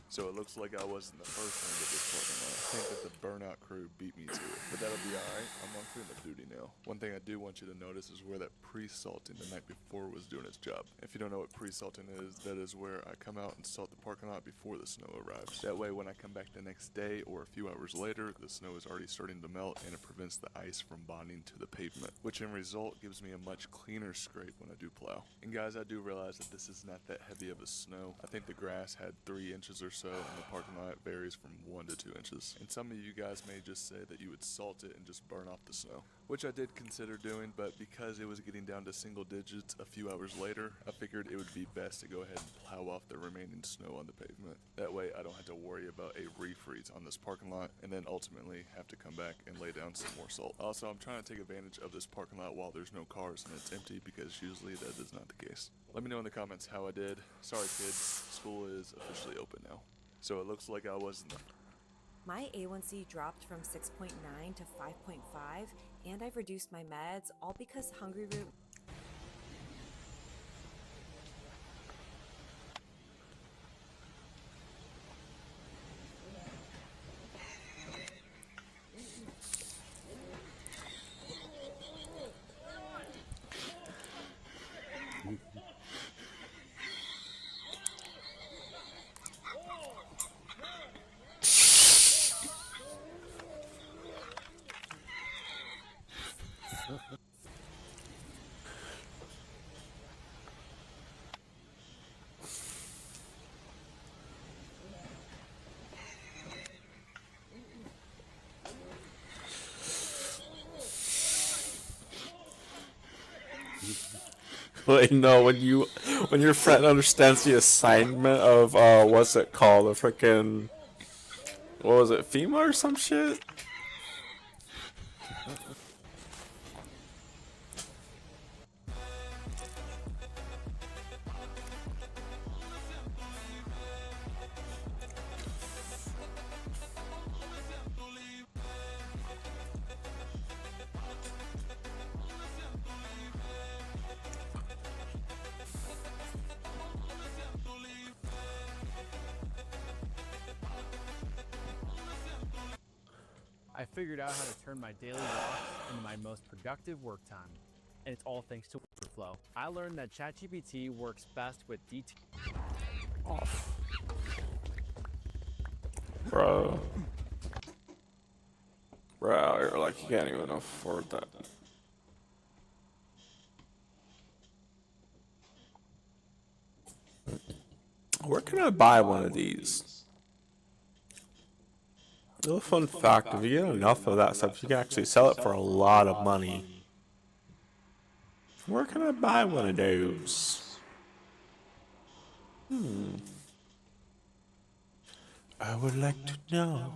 Speaker 19: So it looks like I wasn't the first one to get parking lot. I think that the burnout crew beat me to it, but that'll be alright. I'm on cleanup duty now. One thing I do want you to notice is where that pre-salting the night before was doing its job. If you don't know what pre-salting is, that is where I come out and salt the parking lot before the snow arrives. That way when I come back the next day or a few hours later, the snow is already starting to melt and it prevents the ice from bonding to the pavement, which in result gives me a much cleaner scrape when I do plow. And guys, I do realize that this is not that heavy of a snow. I think the grass had 3 inches or so, and the parking lot varies from 1 to 2 inches. And some of you guys may just say that you would salt it and just burn off the snow, which I did consider doing, but because it was getting down to single digits a few hours later, I figured it would be best to go ahead and plow off the remaining snow on the pavement. That way I don't have to worry about a refreeze on this parking lot and then ultimately have to come back and lay down some more salt. Also, I'm trying to take advantage of this parking lot while there's no cars and it's empty, because usually that is not the case. Let me know in the comments how I did. Sorry kids, school is officially open now. So it looks like I wasn't the
Speaker 20: My A1C dropped from 6.9 to 5.5,
Speaker 14: And I've reduced my meds, all because Hungry Root.
Speaker 1: Wait, no, when your friend understands the assignment of what's it called? The freaking, what was it, FEMA or some shit?
Speaker 20: I figured out how to turn my daily walks into my most productive work time. And it's all thanks to Workflow. I learned that ChatGPT works best with
Speaker 1: Bro. Bro, you're like, you can't even afford that. Where can I buy one of these? A little fun fact, if you get enough of that stuff, you can actually sell it for a lot of money. Where can I buy one of those? I would like to know.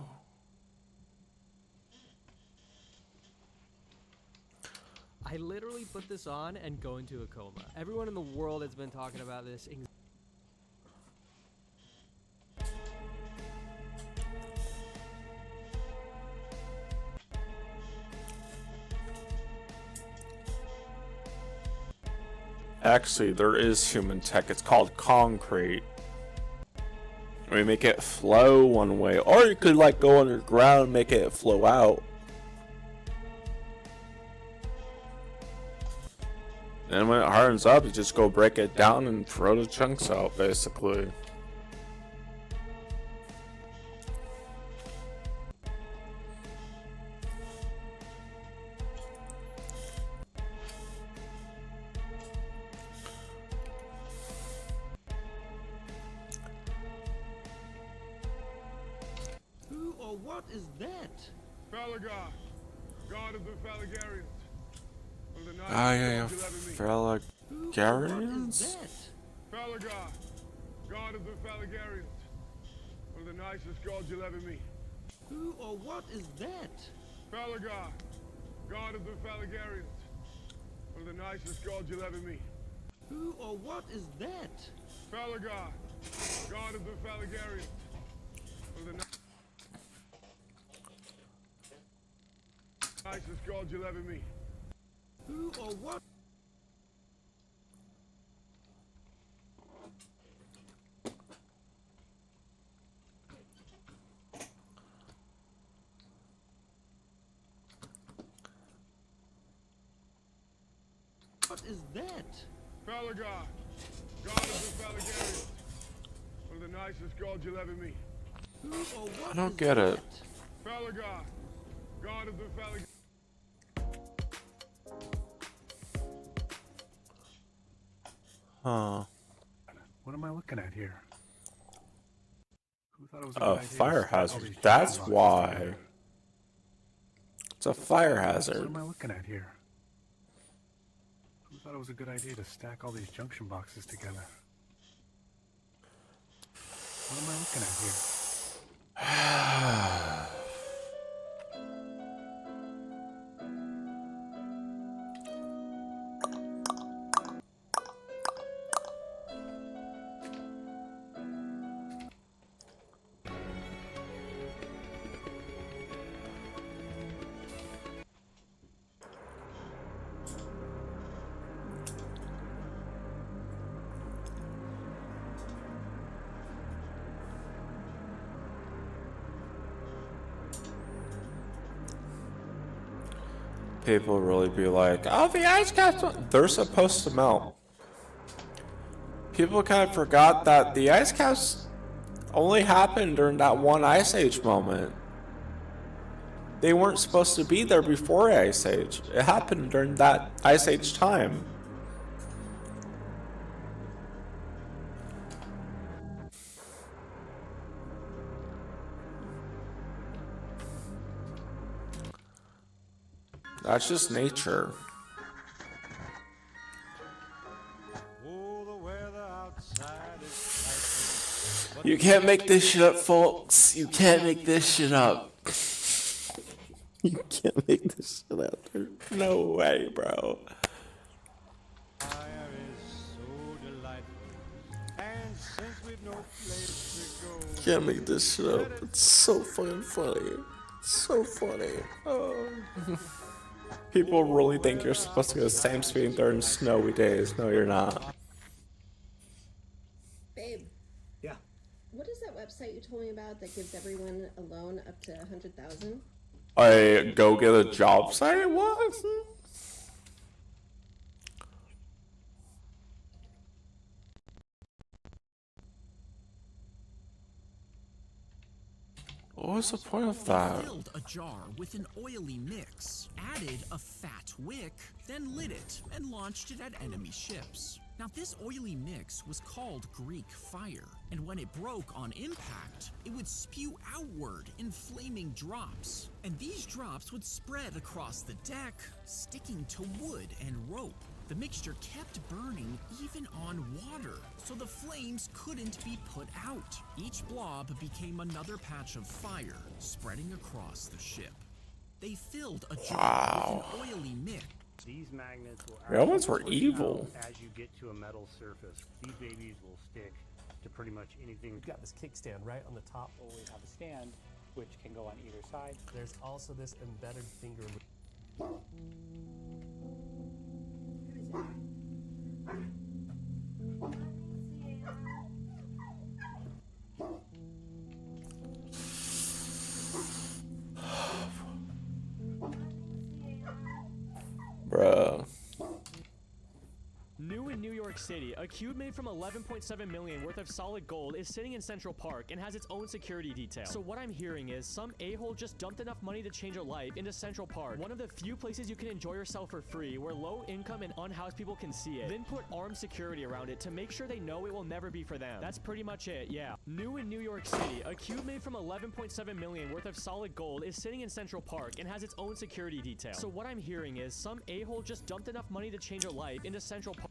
Speaker 21: I literally put this on and go into a coma. Everyone in the world has been talking about this.
Speaker 1: Actually, there is human tech. It's called concrete. We make it flow one way, or you could like go underground and make it flow out. And when it hardens up, you just go break it down and throw the chunks out, basically.
Speaker 22: Who or what is that? Falagar, god of the Falagarians.
Speaker 1: Ah, yeah, Falagarians?
Speaker 22: Falagar, god of the Falagarians. One of the nicest gods you'll ever meet. Who or what is that? Falagar, god of the Falagarians. One of the nicest gods you'll ever meet. Who or what is that? Falagar, god of the Falagarians. One of the nicest gods you'll ever meet. Who or what? What is that? Falagar, god of the Falagarians. One of the nicest gods you'll ever meet. Who or what?
Speaker 1: I don't get it.
Speaker 22: Falagar, god of the Falagarians.
Speaker 1: Huh.
Speaker 24: What am I looking at here? Who thought it was a
Speaker 1: A
Speaker 24: good idea to
Speaker 1: fire
Speaker 24: stack all
Speaker 1: hazard.
Speaker 24: these
Speaker 1: That's
Speaker 24: boxes
Speaker 1: why.
Speaker 24: together?
Speaker 1: It's a fire
Speaker 24: What
Speaker 1: hazard.
Speaker 24: am I looking at here? Who thought it was a good idea to stack all these junction boxes together? What am I looking at here?
Speaker 1: People really be like, oh, the ice caps, they're supposed to melt. People kind of forgot that the ice caps only happened during that one ice age moment. They weren't supposed to be there before ice age. It happened during that ice age time. That's just nature. You can't make this shit up, folks. You can't make this shit up. You can't make this shit up. There's no way, bro. Can't make this shit up. It's so fucking funny. It's so funny. Oh. People really think you're supposed to go the same speed during snowy days. No, you're not.
Speaker 3: Babe.
Speaker 13: Yeah.
Speaker 3: What is that website you told me about that gives everyone a loan up to 100,000?
Speaker 1: I go get a job site? What? What was the point of that?
Speaker 10: Filled a jar with an oily mix, added a fat wick, then lit it and launched it at enemy ships. Now this oily mix was called Greek fire, and when it broke on impact, it would spew outward in flaming drops. And these drops would spread across the deck, sticking to wood and rope. The mixture kept burning even on water, so the flames couldn't be put out. Each blob became another patch of fire, spreading across the ship. They filled a jar with an oily mix.
Speaker 4: These magnets will
Speaker 1: The ones were evil.
Speaker 4: as you get to a metal surface. These babies will stick to pretty much anything.
Speaker 7: We've got this kickstand right on the top. We have a stand which can go on either side. There's also this embedded finger.
Speaker 1: Bruh.
Speaker 23: New in New York City, a cube made from 11.7 million worth of solid gold is sitting in Central Park and has its own security detail. So what I'm hearing is some a-hole just dumped enough money to change a life into Central Park, one of the few places you can enjoy yourself for free, where low income and unhoused people can see it, then put armed security around it to make sure they know it will never be for them. That's pretty much it, yeah. New in New York City, a cube made from 11.7 million worth of solid gold is sitting in Central Park and has its own security detail. So what I'm hearing is some a-hole just dumped enough money to change a life into Central Park.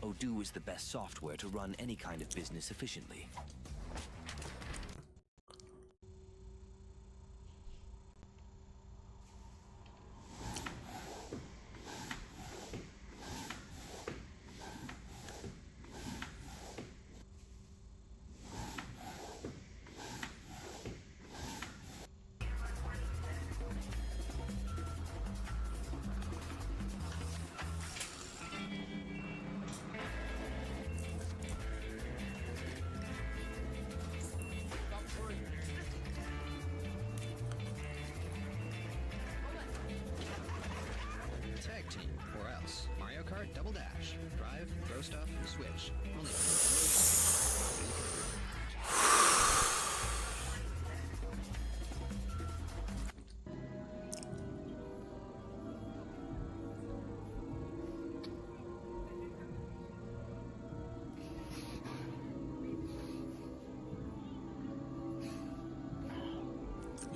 Speaker 25: Odoo is the best software to run any kind of business efficiently.
Speaker 26: Tag team, or else. Mario Kart Double Dash. Drive, throw stuff, switch. Only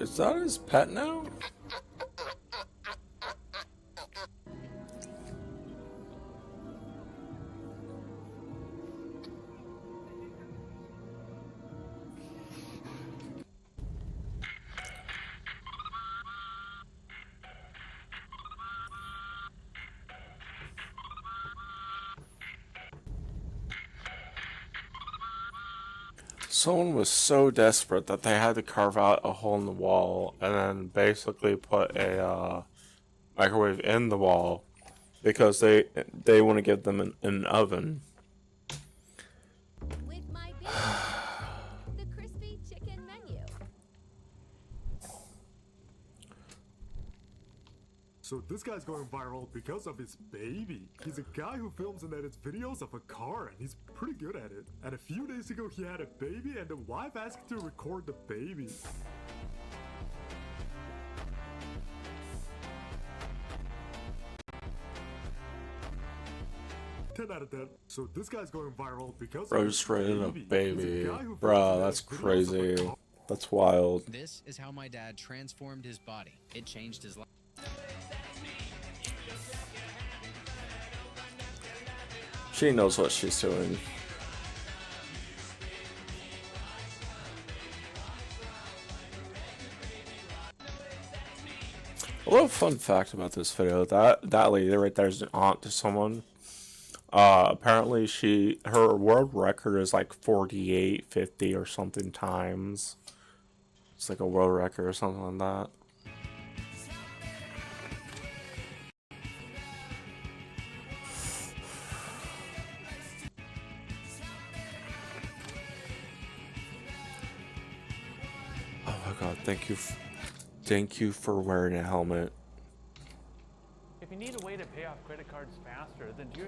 Speaker 1: Is that his pet now? Someone was so desperate that they had to carve out a hole in the wall and then basically put a microwave in the wall because they want to give them an oven.
Speaker 27: With my the crispy chicken menu.
Speaker 2: So this guy's going viral because of his baby. He's a guy who films and edits videos of a car, and he's pretty good at it. And a few days ago he had a baby, and the wife asked to record the baby. 10 out of 10. So this guy's going viral because
Speaker 1: Roasting a baby. Bruh, that's crazy. That's wild.
Speaker 26: This is how my dad transformed his body. It changed his life.
Speaker 1: She knows what she's doing. A little fun fact about this video, that lady right there is an aunt to someone. Apparently her world record is like 4850 or something times. It's like a world record or something like that. Oh my god, thank you for wearing a helmet.
Speaker 7: If you need a way to pay off credit cards faster, then do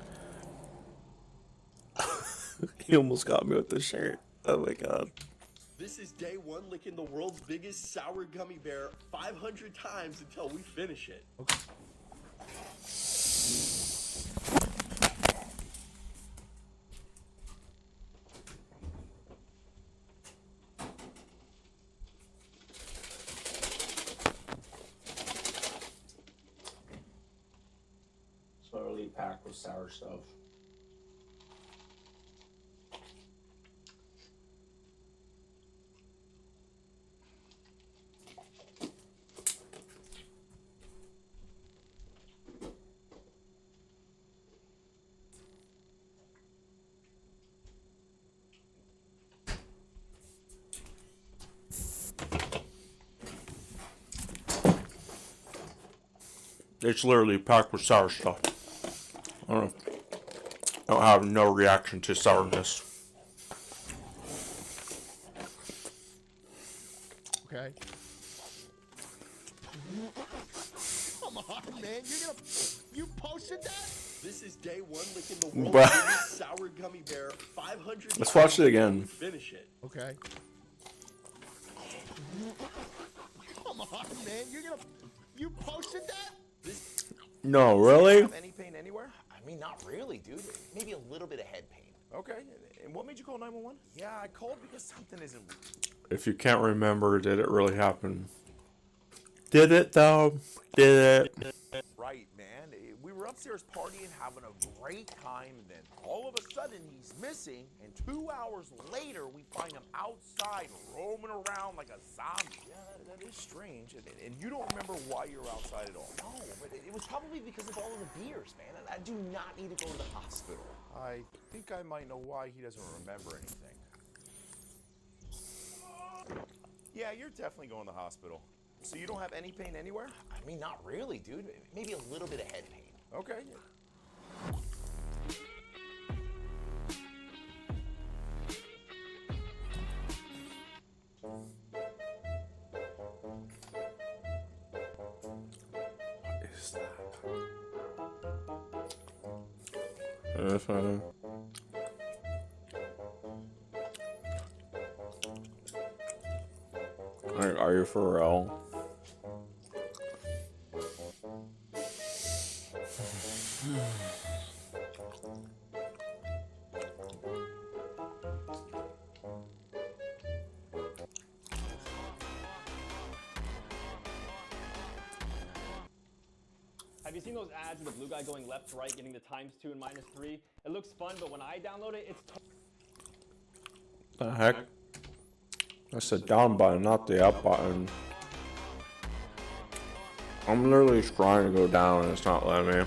Speaker 1: He almost got me with the shirt. Oh my god.
Speaker 5: This is day one licking the world's biggest sour gummy bear 500 times until we finish it. Okay.
Speaker 1: Slowly packed with sour stuff. It's literally packed with sour stuff. I don't have no reaction to sourness.
Speaker 13: Okay. Come on, man. You posted that?
Speaker 5: This is day one licking the world's
Speaker 1: Bruh.
Speaker 5: biggest sour gummy bear 500
Speaker 1: Let's
Speaker 5: times
Speaker 1: watch it again.
Speaker 5: until we finish it.
Speaker 13: Okay. Come on, man. You posted that?
Speaker 1: No, really?
Speaker 9: Have any pain anywhere?
Speaker 13: I mean, not really, dude. Maybe a little bit of head pain.
Speaker 9: Okay. And what made you call 911?
Speaker 13: Yeah, I called because something isn't.
Speaker 1: If you can't remember, did it really happen? Did it though? Did it?
Speaker 9: Right, man. We were upstairs partying, having a great time, and then all of a sudden he's missing, and 2 hours later we find him outside roaming around like a zombie. Yeah, that is strange. And you don't remember why you're outside at all?
Speaker 13: No, but it was probably because of all of the beers, man. I do not need to go to the hospital.
Speaker 9: I think I might know why he doesn't remember anything. Yeah, you're definitely going to the hospital. So you don't have any pain anywhere?
Speaker 13: I mean, not really, dude. Maybe a little bit of head pain.
Speaker 9: Okay.
Speaker 1: What is that? That's fine. Are you for real?
Speaker 12: Have you seen those ads with the blue guy going left to right, getting the ×2 and -3? It looks fun, but when I download it, it's
Speaker 1: The heck? That's the down button, not the up button. I'm literally trying to go down and it's not letting me.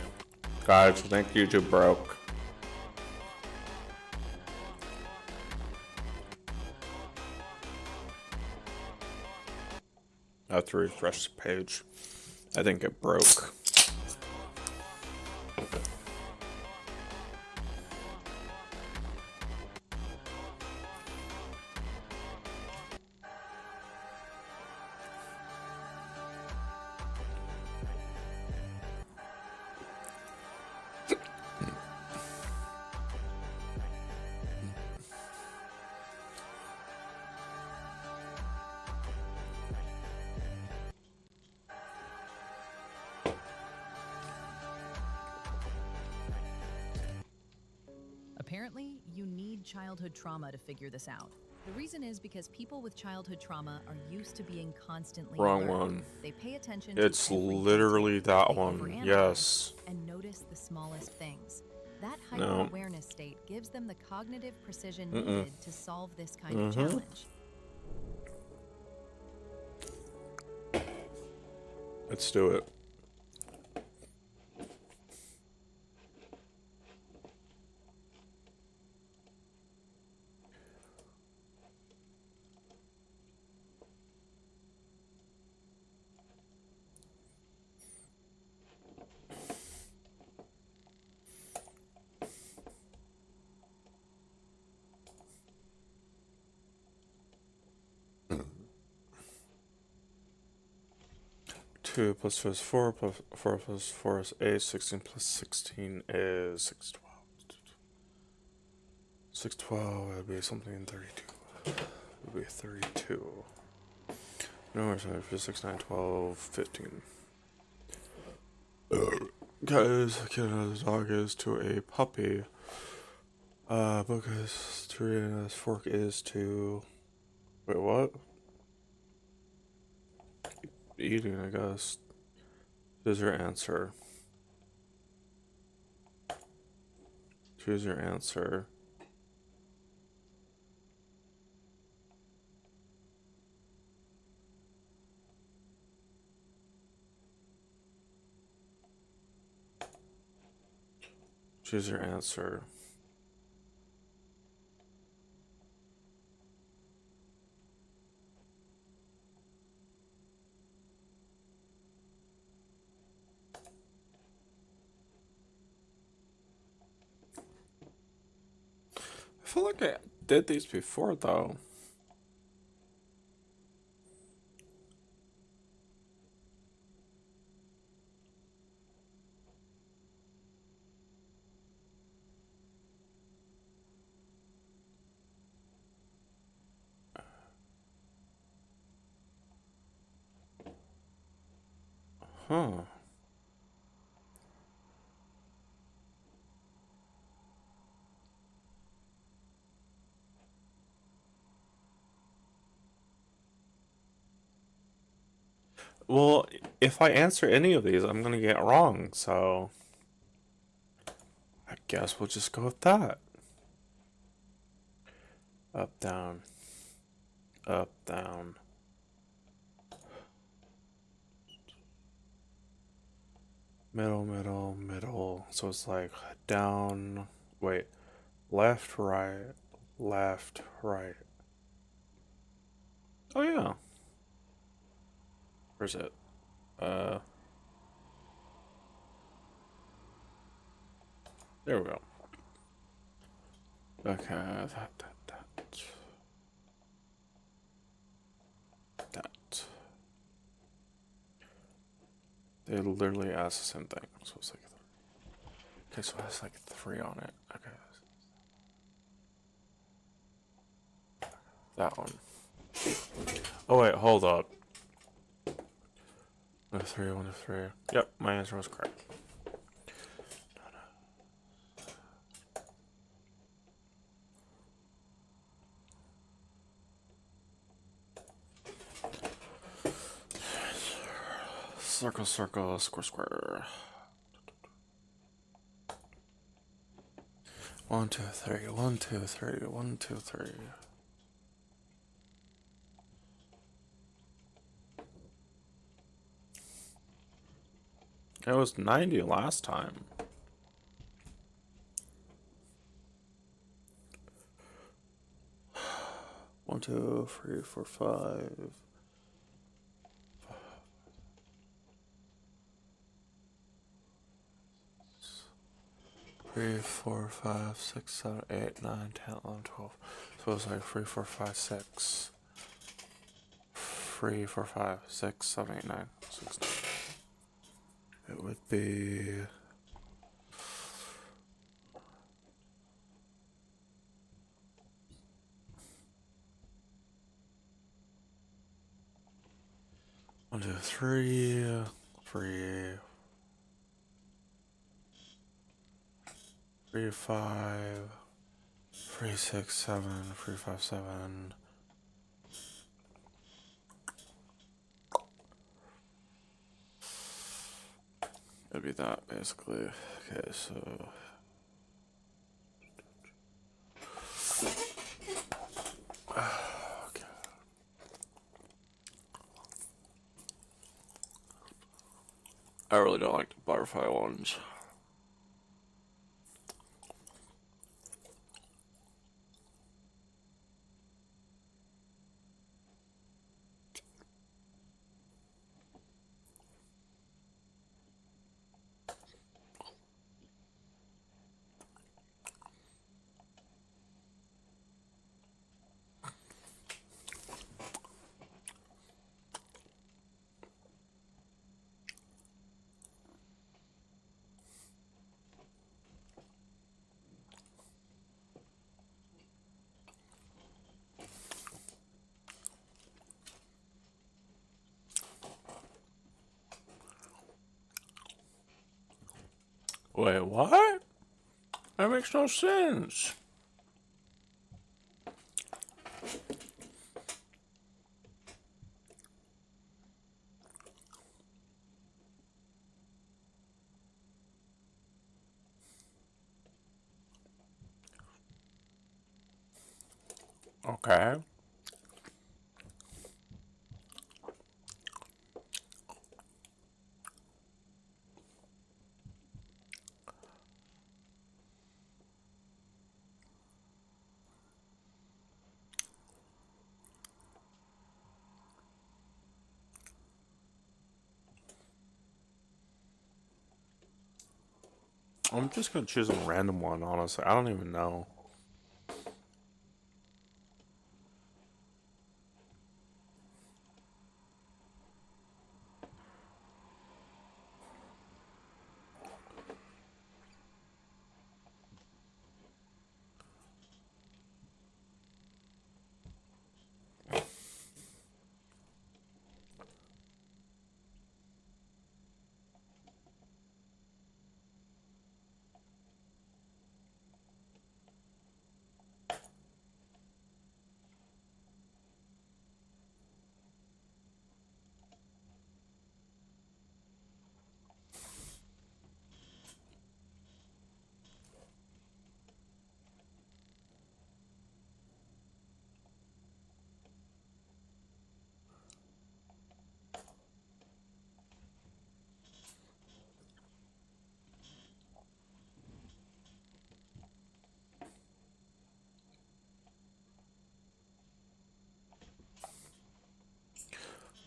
Speaker 1: Guys, I think YouTube broke. I have to refresh the page. I think it broke.
Speaker 6: Apparently, you need childhood trauma to figure this out. The reason is because people with childhood trauma are used to being constantly
Speaker 1: Wrong
Speaker 6: alert.
Speaker 1: one.
Speaker 6: They pay attention
Speaker 1: It's
Speaker 6: to every
Speaker 1: literally
Speaker 6: detail.
Speaker 1: that
Speaker 6: They
Speaker 1: one.
Speaker 6: overanalyze
Speaker 1: Yes.
Speaker 6: and notice the smallest things. That
Speaker 1: No.
Speaker 6: hyper-awareness state gives them the cognitive precision needed to solve this kind of
Speaker 1: Mhm.
Speaker 6: challenge.
Speaker 1: Let's do it. Two plus 2 is 4, plus 4 plus 4 is 8, 16 plus 16 is 612. 612 would be something 32. It would be 32. No, it's 6, 9, 12, 15. Guys, a kid and a dog is to a puppy. Book is to read and a fork is to. Wait, what? Eating, I guess. Choose your answer. Choose your answer. Choose your answer. I feel like I did these before, though. Huh. Well, if I answer any of these, I'm gonna get wrong, so I guess we'll just go with that. Up, down. Up, down. Middle, middle, middle. So it's like down, wait, left, right, left, right. Oh yeah. Where's it? There we go. Okay, that. They literally asked the same thing. So it's like, okay, so it has like 3 on it. Okay. That one. Oh wait, hold up. 1 to 3, 1 to 3. Yep, my answer was correct. Circle, circle, square, square. 1, 2, 3, 1, 2, 3, 1, 2, 3. It was 90 last time. One, 2, 3, 4, 5. 3, 4, 5, 6, 7, 8, 9, 10, 11, 12. So it's like 3, 4, 5, 6. 3, 4, 5, 6, 7, 8, 9, 6, 9. It would be. One, 2, 3, 3, 3, 5. 367, 357. It'd be that basically. Okay, so. Okay. I really don't like the butterfly ones. Wait, what? That makes no sense. Okay. I'm just gonna choose a random one, honestly. I don't even know.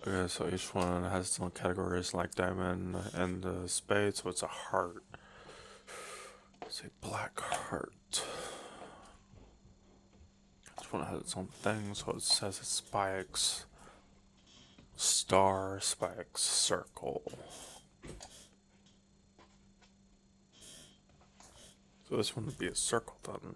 Speaker 1: Okay, so each one has its own categories like diamond and spade, so it's a heart. It's a black heart. Each one has its own thing, so it says it spikes. Star, spikes, circle. So this one would be a circle then.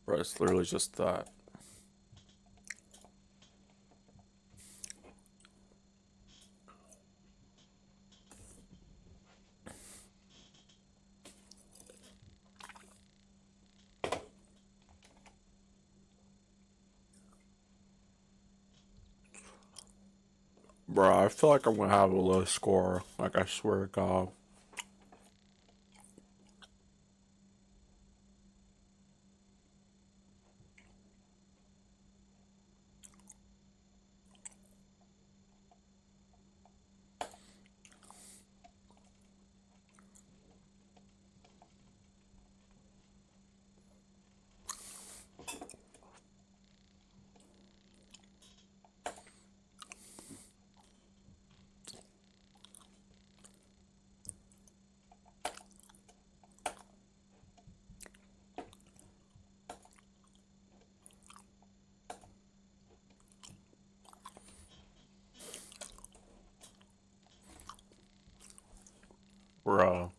Speaker 1: Bro, it's literally just that. Bro, I feel like I'm gonna have a low score. Like, I swear to God. Bruh.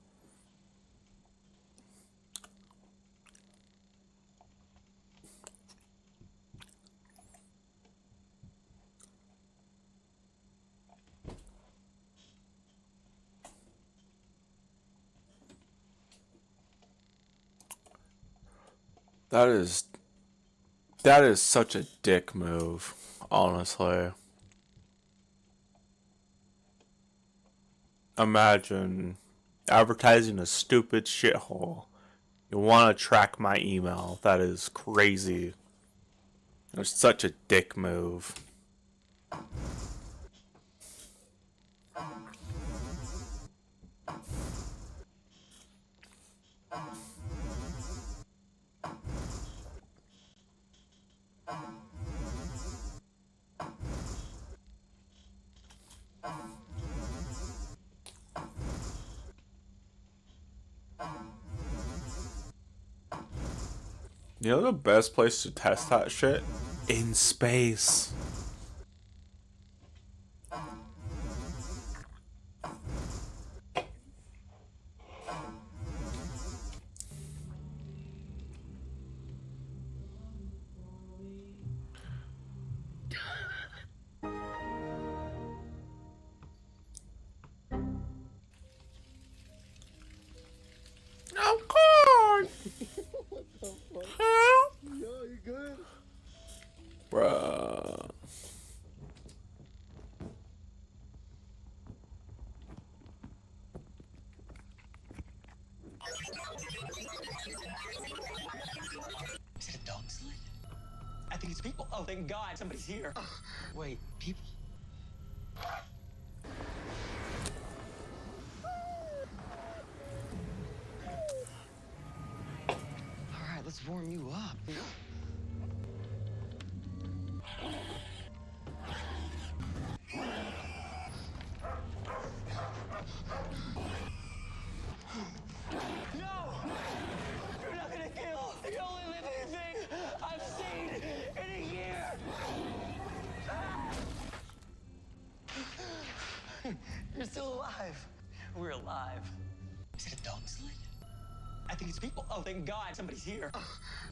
Speaker 1: That is such a dick move, honestly. Imagine advertising a stupid shithole. You want to track my email. That is crazy. It's such a dick move. You know the best place to test that shit? In space. Of course.
Speaker 5: What the fuck?
Speaker 1: Huh?
Speaker 5: Yo, you good?
Speaker 1: Bruh.
Speaker 26: Is it a dog sled? I think it's people. Oh, thank God, somebody's here. Wait, people? All right, let's warm you up. No! You're not gonna kill the only living thing I've seen in a year! You're still alive. We're alive. Is it a dog sled? I think it's people. Oh, thank God, somebody's here.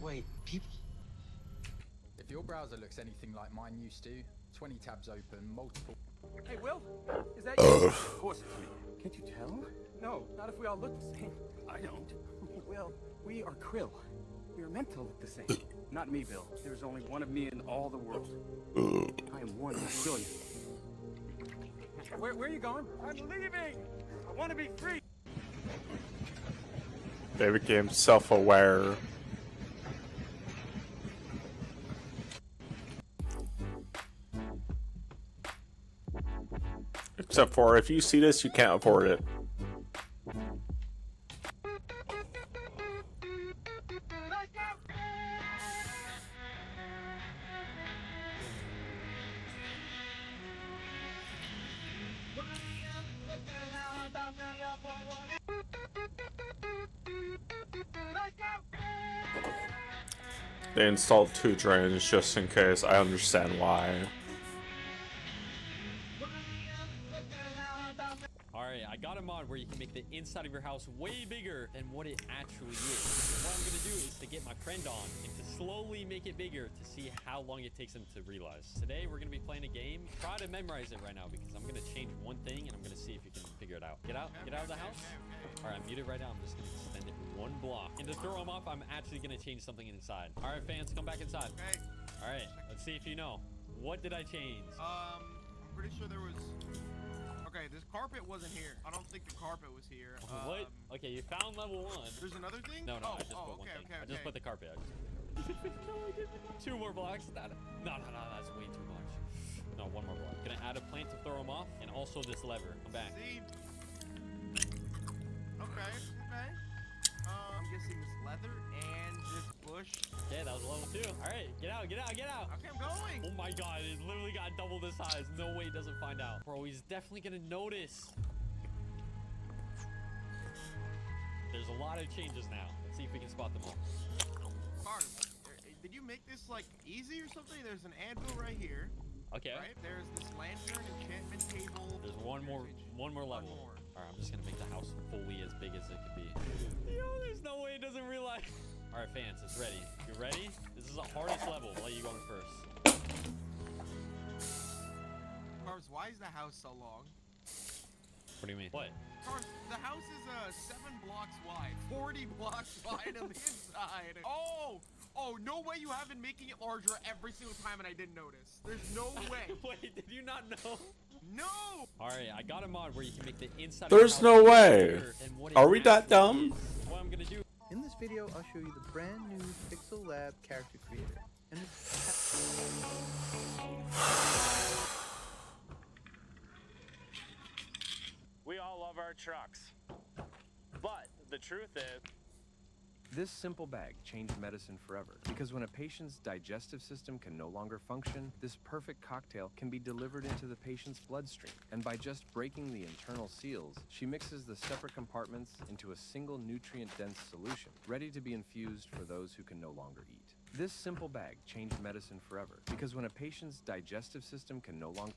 Speaker 26: Wait, people?
Speaker 8: If your browser looks anything like mine used to, 20 tabs open, multiple...
Speaker 11: Hey, Will? Is that you? Of course it's me. Can't you tell? No, not if we all look the same. I don't. Will, we are Krill. We are meant to look the same. Not me, Bill. There's only one of me in all the world. I am one billion. Where are you going? I'm leaving! I want to be free!
Speaker 1: They became self-aware. Except for if you see this, you can't afford it. They installed 2 drains just in case. I understand why.
Speaker 15: Alright, I got a mod where you can make the inside of your house way bigger than what it actually is. What I'm gonna do is to get my friend on and to slowly make it bigger to see how long it takes him to realize. Today we're gonna be playing a game. Try to memorize it right now because I'm gonna change one thing and I'm gonna see if you can figure it out. Get out of the house. Alright, I'm muted right now. I'm just gonna extend it 1 block. And to throw him off, I'm actually gonna change something inside. Alright, fans, come back inside.
Speaker 16: Okay.
Speaker 15: Alright, let's see if you know. What did I change?
Speaker 16: I'm pretty sure there was... Okay, this carpet wasn't here. I don't think the carpet was here.
Speaker 15: What? Okay, you found level 1.
Speaker 16: There's another thing?
Speaker 15: No, I just put one thing. I just put the carpet. No, I didn't. 2 more blocks. No, that's way too much. No, 1 more block. Gonna add a plant to throw him off, and also this lever. Come back.
Speaker 16: See? Okay. I'm guessing this leather and this bush.
Speaker 15: Okay, that was level 2. All right, get out.
Speaker 16: Okay, I'm going.
Speaker 15: Oh my God, it literally got double the size. No way it doesn't find out. Bro, he's definitely gonna notice. There's a lot of changes now. Let's see if we can spot them all.
Speaker 16: Carter, did you make this like easy or something? There's an anvil right here.
Speaker 15: Okay.
Speaker 16: Right? There's this lantern enchantment table.
Speaker 15: There's one more level. All right, I'm just gonna make the house fully All right, fans, it's ready. You ready? This is the hardest level. I'll let you go in first.
Speaker 16: Cars, why is the house so long?
Speaker 15: What do you mean? What?
Speaker 16: Cars, the house is 7 blocks wide, 40 blocks wide on the inside. Oh, no way you have been making it larger every single time and I didn't notice. There's no way.
Speaker 15: Wait, did you not know?
Speaker 16: No.
Speaker 15: All right, I got a mod where you can make the inside.
Speaker 1: There's
Speaker 15: of your
Speaker 1: no
Speaker 15: house
Speaker 1: way.
Speaker 15: bigger than what it
Speaker 1: Are we that
Speaker 15: actually
Speaker 1: dumb?
Speaker 15: is. What I'm gonna do.
Speaker 14: In this video, I'll show you the brand new Pixel Lab character creator. And
Speaker 17: We all love our trucks. But the truth is,
Speaker 18: this simple bag changed medicine forever, because when a patient's digestive system can no longer function, this perfect cocktail can be delivered into the patient's bloodstream. And by just breaking the internal seals, she mixes the separate compartments into a single nutrient-dense solution, ready to be infused for those who can no longer eat. This simple bag changed medicine forever, because when a patient's digestive system can no longer...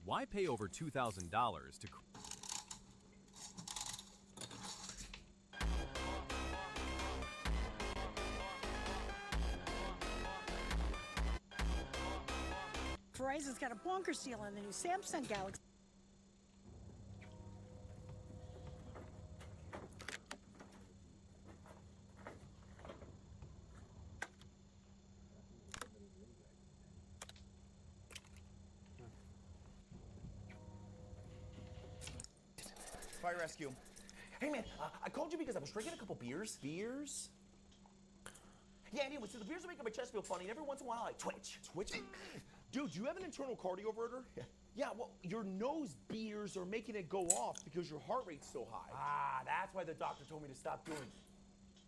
Speaker 19: Why pay over $2,000 to...
Speaker 20: Verizon's got a bonkers deal on the new Samsung Galaxy.
Speaker 9: Fire rescue. Hey man, I called you because I was drinking a couple beers. Beers? Yeah, anyway, so the beers are making my chest feel funny, and every once in a while I twitch. Twitching? Dude, do you have an internal cardioverter? Yeah, well, your nose beers are making it go off because your heart rate's so high. Ah, that's why the doctor told me to stop doing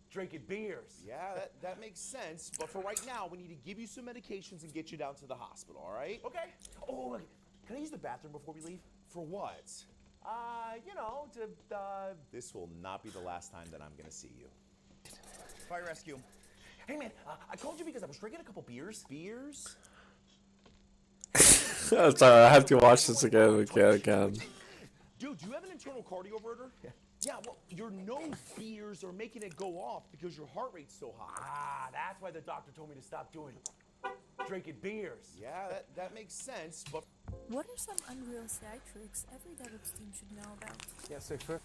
Speaker 9: drinking beers. Yeah, that makes sense, but for right now, we need to give you some medications and get you down to the hospital, all right? Okay. Oh, look, can I use the bathroom before we leave? For what? This will not be the last time that I'm gonna see you. Fire rescue. Hey man, I called you because I was drinking a couple beers. Beers?
Speaker 1: Sorry, I have to watch this again.
Speaker 9: Dude, do you have an internal cardioverter? Yeah, well, your nose beers are making it go off because your heart rate's so high. Ah, that's why the doctor told me to stop doing drinking beers. Yeah, that makes sense, but...
Speaker 27: What are some unreal side tricks every DevOps team should know about?
Speaker 11: Yeah, so first...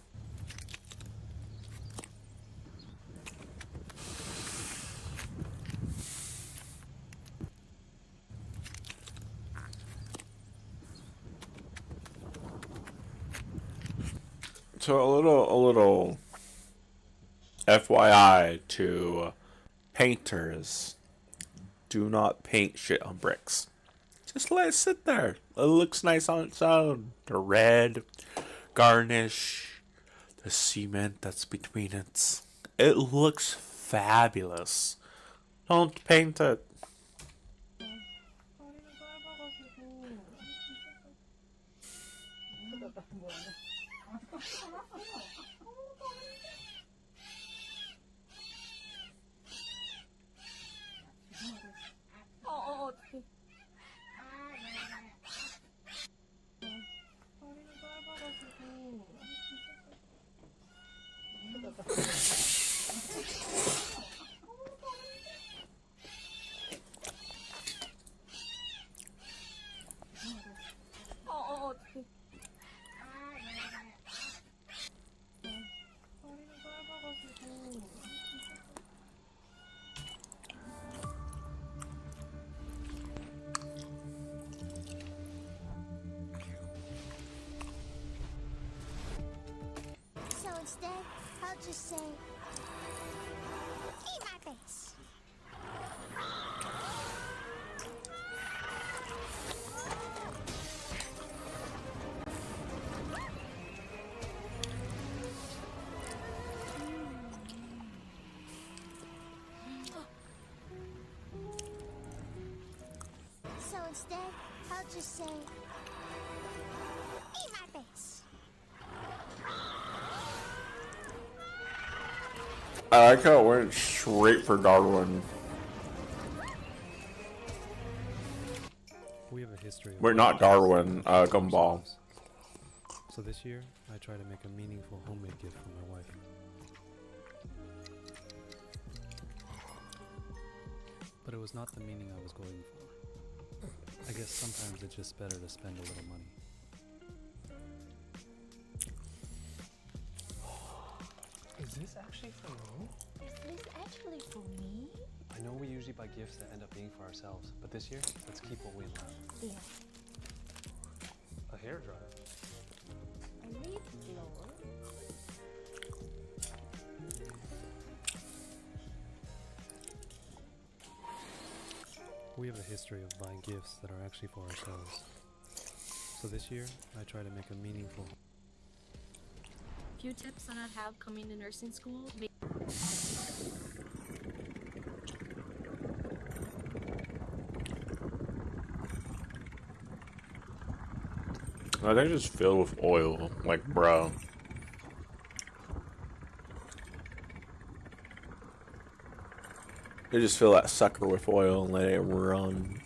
Speaker 1: So a little FYI to painters: do not paint shit on bricks. Just let it sit there. It looks nice on its own. The red garnish, the cement that's between it. It looks fabulous. Don't paint it.
Speaker 27: So instead, I'll just say, eat my face. So instead, I'll just say, eat my face.
Speaker 1: I like how it went straight for Darwin.
Speaker 3: history of
Speaker 1: We're not Darwin, Gumball.
Speaker 3: So this year, I try to make a meaningful homemade gift for my wife. But it was not the meaning I was going for. I guess sometimes it's just better to spend a little money.
Speaker 7: Is this actually for me?
Speaker 27: Is this actually for me?
Speaker 7: I know we usually buy gifts that end up being for ourselves, but this year, let's keep what we love.
Speaker 27: Yeah.
Speaker 7: A hairdryer.
Speaker 27: A leaf blower.
Speaker 3: We have a history of buying gifts that are actually for ourselves. So this year, I try to make a meaningful.
Speaker 27: Few tips on how coming to nursing school.
Speaker 1: I think it's filled with oil, like, bro. They just fill that sucker with oil and let it run.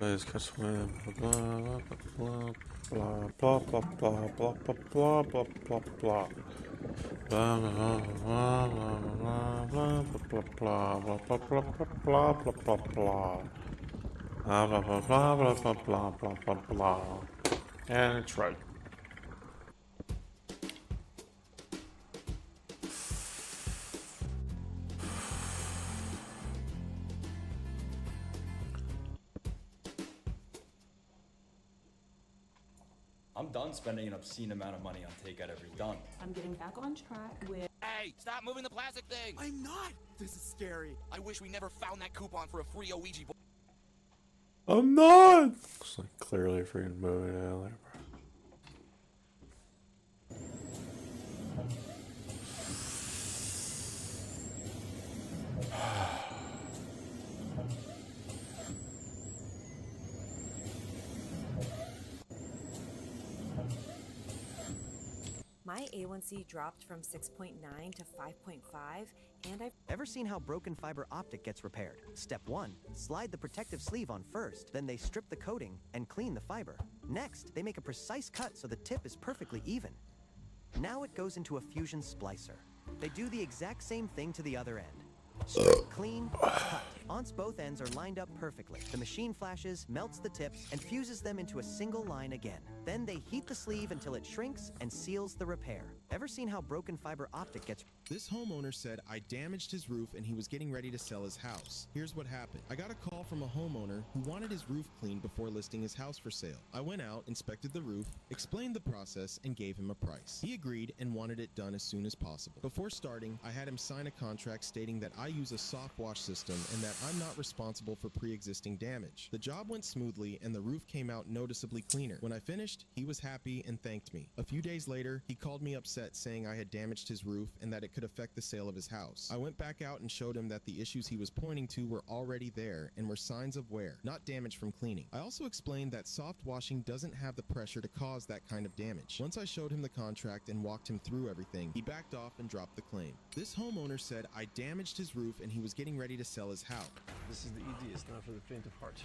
Speaker 1: Let's catch swim. Blah blah blah blah blah blah blah blah blah blah blah blah blah. Blah blah blah blah blah blah blah blah blah blah blah blah blah blah. Blah blah blah blah blah blah blah blah blah. And it's right.
Speaker 4: I'm done spending an obscene amount of money on takeout every done.
Speaker 10: I'm getting back on track with.
Speaker 11: Hey, stop moving the plastic thing! I'm not! This is scary. I wish we never found that coupon for a free Ouija board.
Speaker 1: I'm not! It's like clearly a freaking movie now. Like,
Speaker 21: My A1C dropped from 6.9 to 5.5, and I've
Speaker 22: ever seen how broken fiber optic gets repaired? Step 1, slide the protective sleeve on first, then they strip the coating and clean the fiber. Next, they make a precise cut so the tip is perfectly even. Now it goes into a fusion splicer. They do the exact same thing to the other end. Strip, clean, cut. Once both ends are lined up perfectly, the machine flashes, melts the tips, and fuses them into a single line again. Then they heat the sleeve until it shrinks and seals the repair. Ever seen how broken fiber optic gets...
Speaker 23: This homeowner said I damaged his roof and he was getting ready to sell his house. Here's what happened. I got a call from a homeowner who wanted his roof cleaned before listing his house for sale. I went out, inspected the roof, explained the process, and gave him a price. He agreed and wanted it done as soon as possible. Before starting, I had him sign a contract stating that I use a soft wash system and that I'm not responsible for pre-existing damage. The job went smoothly and the roof came out noticeably cleaner. When I finished, he was happy and thanked me. A few days later, he called me upset saying I had damaged his roof and that it could affect the sale of his house. I went back out and showed him that the issues he was pointing to were already there and were signs of wear, not damage from cleaning. I also explained that soft washing doesn't have the pressure to cause that kind of damage. Once I showed him the contract and walked him through everything, he backed off and dropped the claim. This homeowner said I damaged his roof and he was getting ready to sell his house.
Speaker 7: This is the easiest, not for the faint of heart.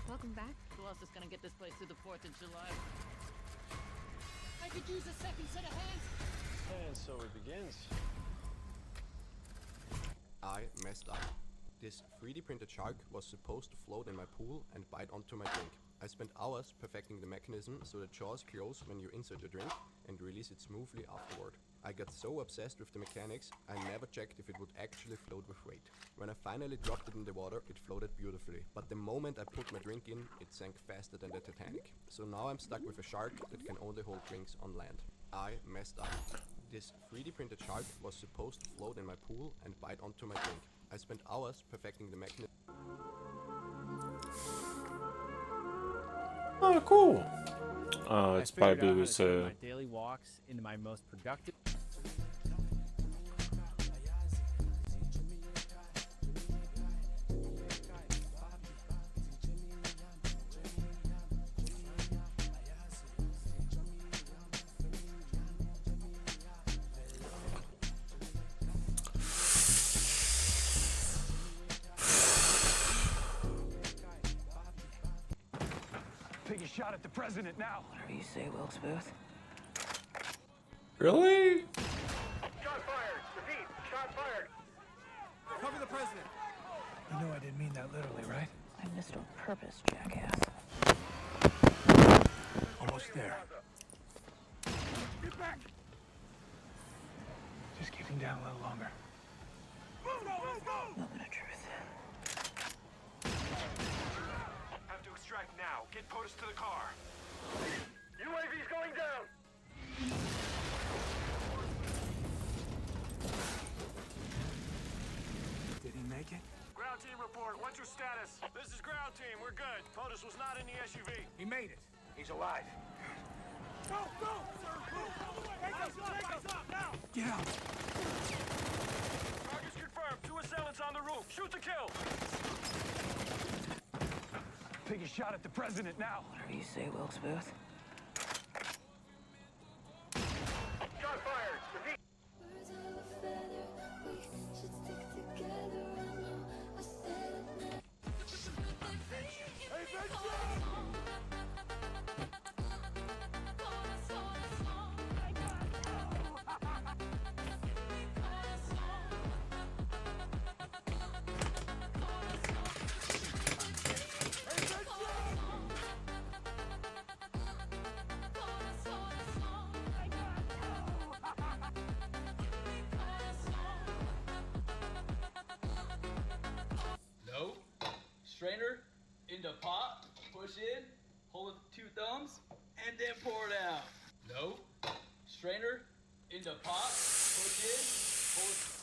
Speaker 27: Welcome back.
Speaker 24: Who else is gonna get this place through the 4th of July? I could use a second set of hands.
Speaker 7: And so it begins.
Speaker 28: I messed up. This 3D printed shark was supposed to float in my pool and bite onto my drink. I spent hours perfecting the mechanism so the jaws close when you insert the drink and release it smoothly afterward. I got so obsessed with the mechanics, I never checked if it would actually float with weight. When I finally dropped it in the water, it floated beautifully. But the moment I put my drink in, it sank faster than the Titanic. So now I'm stuck with a shark that can only hold drinks on land. I messed up. This 3D printed shark was supposed to float in my pool and bite onto my drink. I spent hours perfecting the mechanism.
Speaker 1: oh, cool. It's by
Speaker 29: figured out how to
Speaker 1: BBC.
Speaker 29: turn my daily walks into my most productive.
Speaker 11: shot at the president now.
Speaker 2: Whatever you say, Wilkes Booth.
Speaker 1: Really?
Speaker 11: Shot fired. Repeat. Shot fired. Cover the president. You know I didn't mean that literally, right?
Speaker 2: I missed on purpose, jackass.
Speaker 11: Almost there. Get back! Just keep him down a little longer.
Speaker 2: Moment of truth.
Speaker 11: Have to extract now. Get POTUS to the car. UAV's going down! Did he make it?
Speaker 17: Ground team report. What's your status? This is ground team. We're good. POTUS was not in the SUV.
Speaker 11: He made it. He's alive. Go! Go! Take us up now! Get out!
Speaker 17: Target's confirmed. 2 assailants on the roof. Shoot to kill.
Speaker 11: Take a shot at the president now.
Speaker 2: Whatever you say, Wilkes Booth.
Speaker 11: Shot fired. Repeat.
Speaker 5: No. Strainer into pot, push in, hold with 2 thumbs, and then pour it out. No. Strainer into pot, push in, hold with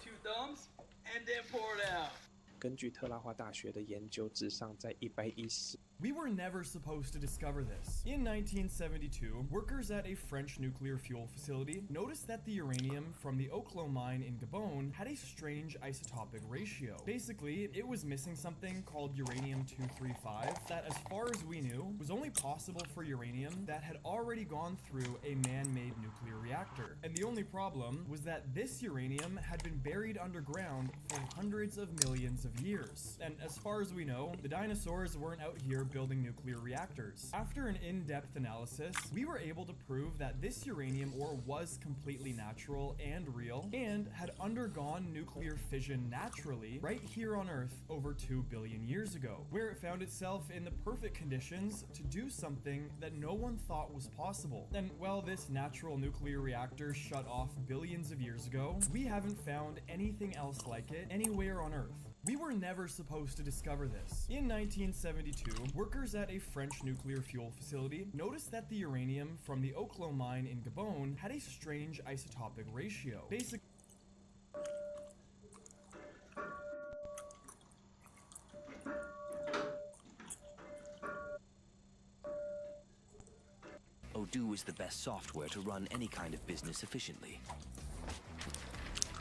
Speaker 5: 2 thumbs, and then pour it out.
Speaker 6: 根据特拉华大学的研究，至少在110。
Speaker 8: We were never supposed to discover this. In 1972, workers at a French nuclear fuel facility noticed that the uranium from the Oklo mine in Gabon had a strange isotopic ratio. Basically, it was missing something called uranium-235 that, as far as we knew, was only possible for uranium that had already gone through a man-made nuclear reactor. And the only problem was that this uranium had been buried underground for hundreds of millions of years. And as far as we know, the dinosaurs weren't out here building nuclear reactors. After an in-depth analysis, we were able to prove that this uranium ore was completely natural and real, and had undergone nuclear fission naturally right here on Earth over 2 billion years ago, where it found itself in the perfect conditions to do something that no one thought was possible. And while this natural nuclear reactor shut off billions of years ago, we haven't found anything else like it anywhere on Earth. We were never supposed to discover this. In 1972, workers at a French nuclear fuel facility noticed that the uranium from the Oklo mine in Gabon had a strange isotopic ratio. Basically,
Speaker 12: Odoo is the best software to run any kind of business efficiently.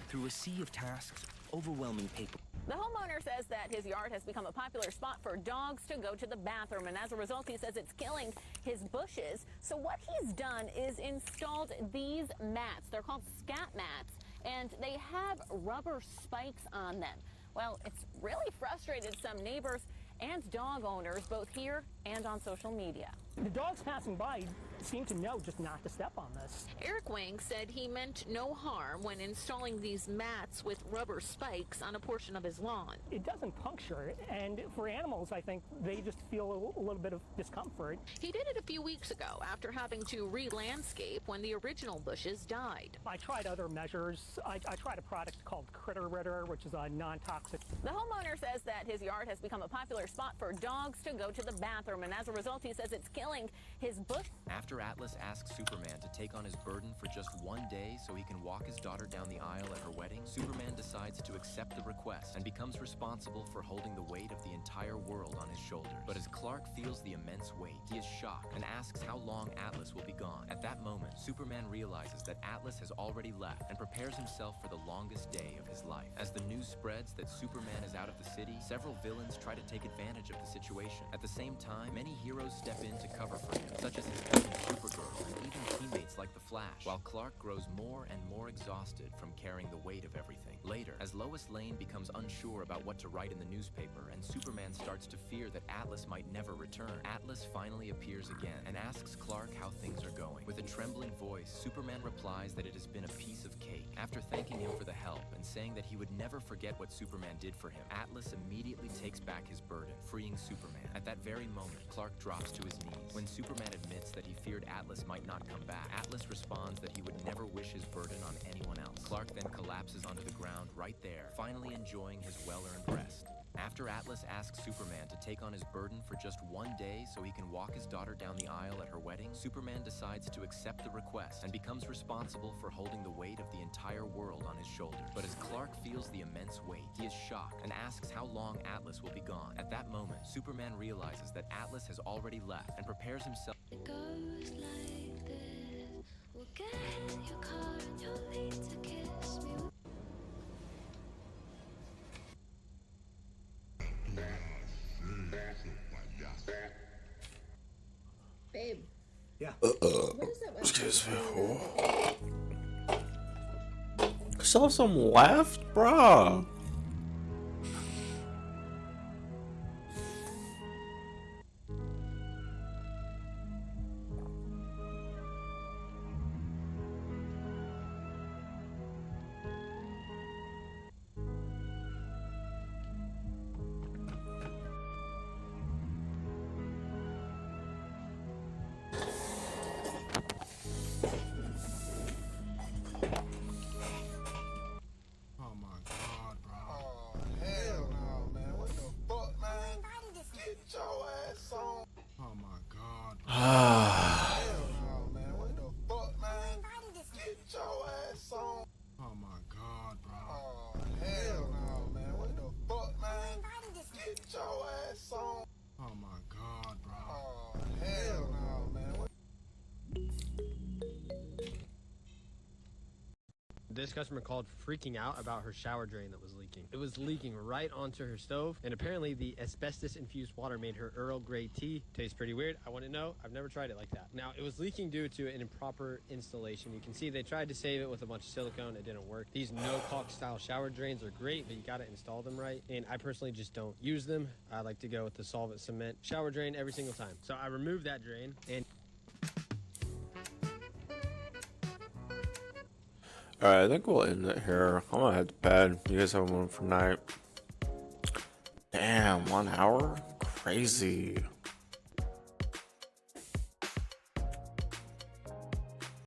Speaker 12: Through a sea of tasks, overwhelming paper.
Speaker 13: The homeowner says that his yard has become a popular spot for dogs to go to the bathroom, and as a result, he says it's killing his bushes. So what he's done is installed these mats. They're called scat mats, and they have rubber spikes on them. Well, it's really frustrated some neighbors and dog owners, both here and on social media.
Speaker 7: The dogs passing by seem to know just not to step on this.
Speaker 13: Eric Wang said he meant no harm when installing these mats with rubber spikes on a portion of his lawn.
Speaker 7: It doesn't puncture, and for animals, I think they just feel a little bit of discomfort.
Speaker 13: He did it a few weeks ago after having to re-landscape when the original bushes died.
Speaker 7: I tried other measures. I tried a product called Critter Ritter, which is a non-toxic.
Speaker 13: The homeowner says that his yard has become a popular spot for dogs to go to the bathroom, and as a result, he says it's killing his bush.
Speaker 18: After Atlas asks Superman to take on his burden for just 1 day so he can walk his daughter down the aisle at her wedding, Superman decides to accept the request and becomes responsible for holding the weight of the entire world on his shoulders. But as Clark feels the immense weight, he is shocked and asks how long Atlas will be gone. At that moment, Superman realizes that Atlas has already left and prepares himself for the longest day of his life. As the news spreads that Superman is out of the city, several villains try to take advantage of the situation. At the same time, many heroes step in to cover for him, such as his cousin Supergirl,
Speaker 9: Supergirl, and even teammates like the Flash, while Clark grows more and more exhausted from carrying the weight of everything. Later, as Lois Lane becomes unsure about what to write in the newspaper and Superman starts to fear that Atlas might never return, Atlas finally appears again and asks Clark how things are going. With a trembling voice, Superman replies that it has been a piece of cake. After thanking him for the help and saying that he would never forget what Superman did for him, Atlas immediately takes back his burden, freeing Superman. At that very moment, Clark drops to his knees. When Superman admits that he feared Atlas might not come back, Atlas responds that he would never wish his burden on anyone else. Clark then collapses onto the ground right there, finally enjoying his well-earned rest. After Atlas asks Superman to take on his burden for just one day so he can walk his daughter down the aisle at her wedding, Superman decides to accept the request and becomes responsible for holding the weight of the entire world on his shoulders. But as Clark feels the immense weight, he is shocked and asks how long Atlas will be gone. At that moment, Superman realizes that Atlas has already left and prepares himself.
Speaker 27: It goes like this. We'll get in your car and you'll need to kiss me.
Speaker 10: Babe.
Speaker 11: Yeah.
Speaker 10: What is that?
Speaker 1: Excuse me. Saw some left, bruh.
Speaker 14: This customer called freaking out about her shower drain that was leaking. It was leaking right onto her stove, and apparently the asbestos-infused water made her Earl Grey tea taste pretty weird. I want to know. I've never tried it like that. Now, it was leaking due to an improper installation. You can see they tried to save it with a bunch of silicone. It didn't work. These no-caulk style shower drains are great, but you got to install them right, and I personally just don't use them. I like to go with the solvent cement shower drain every single time. So I removed that drain, and
Speaker 1: Alright, I think we'll end it here. I'm gonna head to bed. You guys have one for night. Damn, 1 hour? Crazy.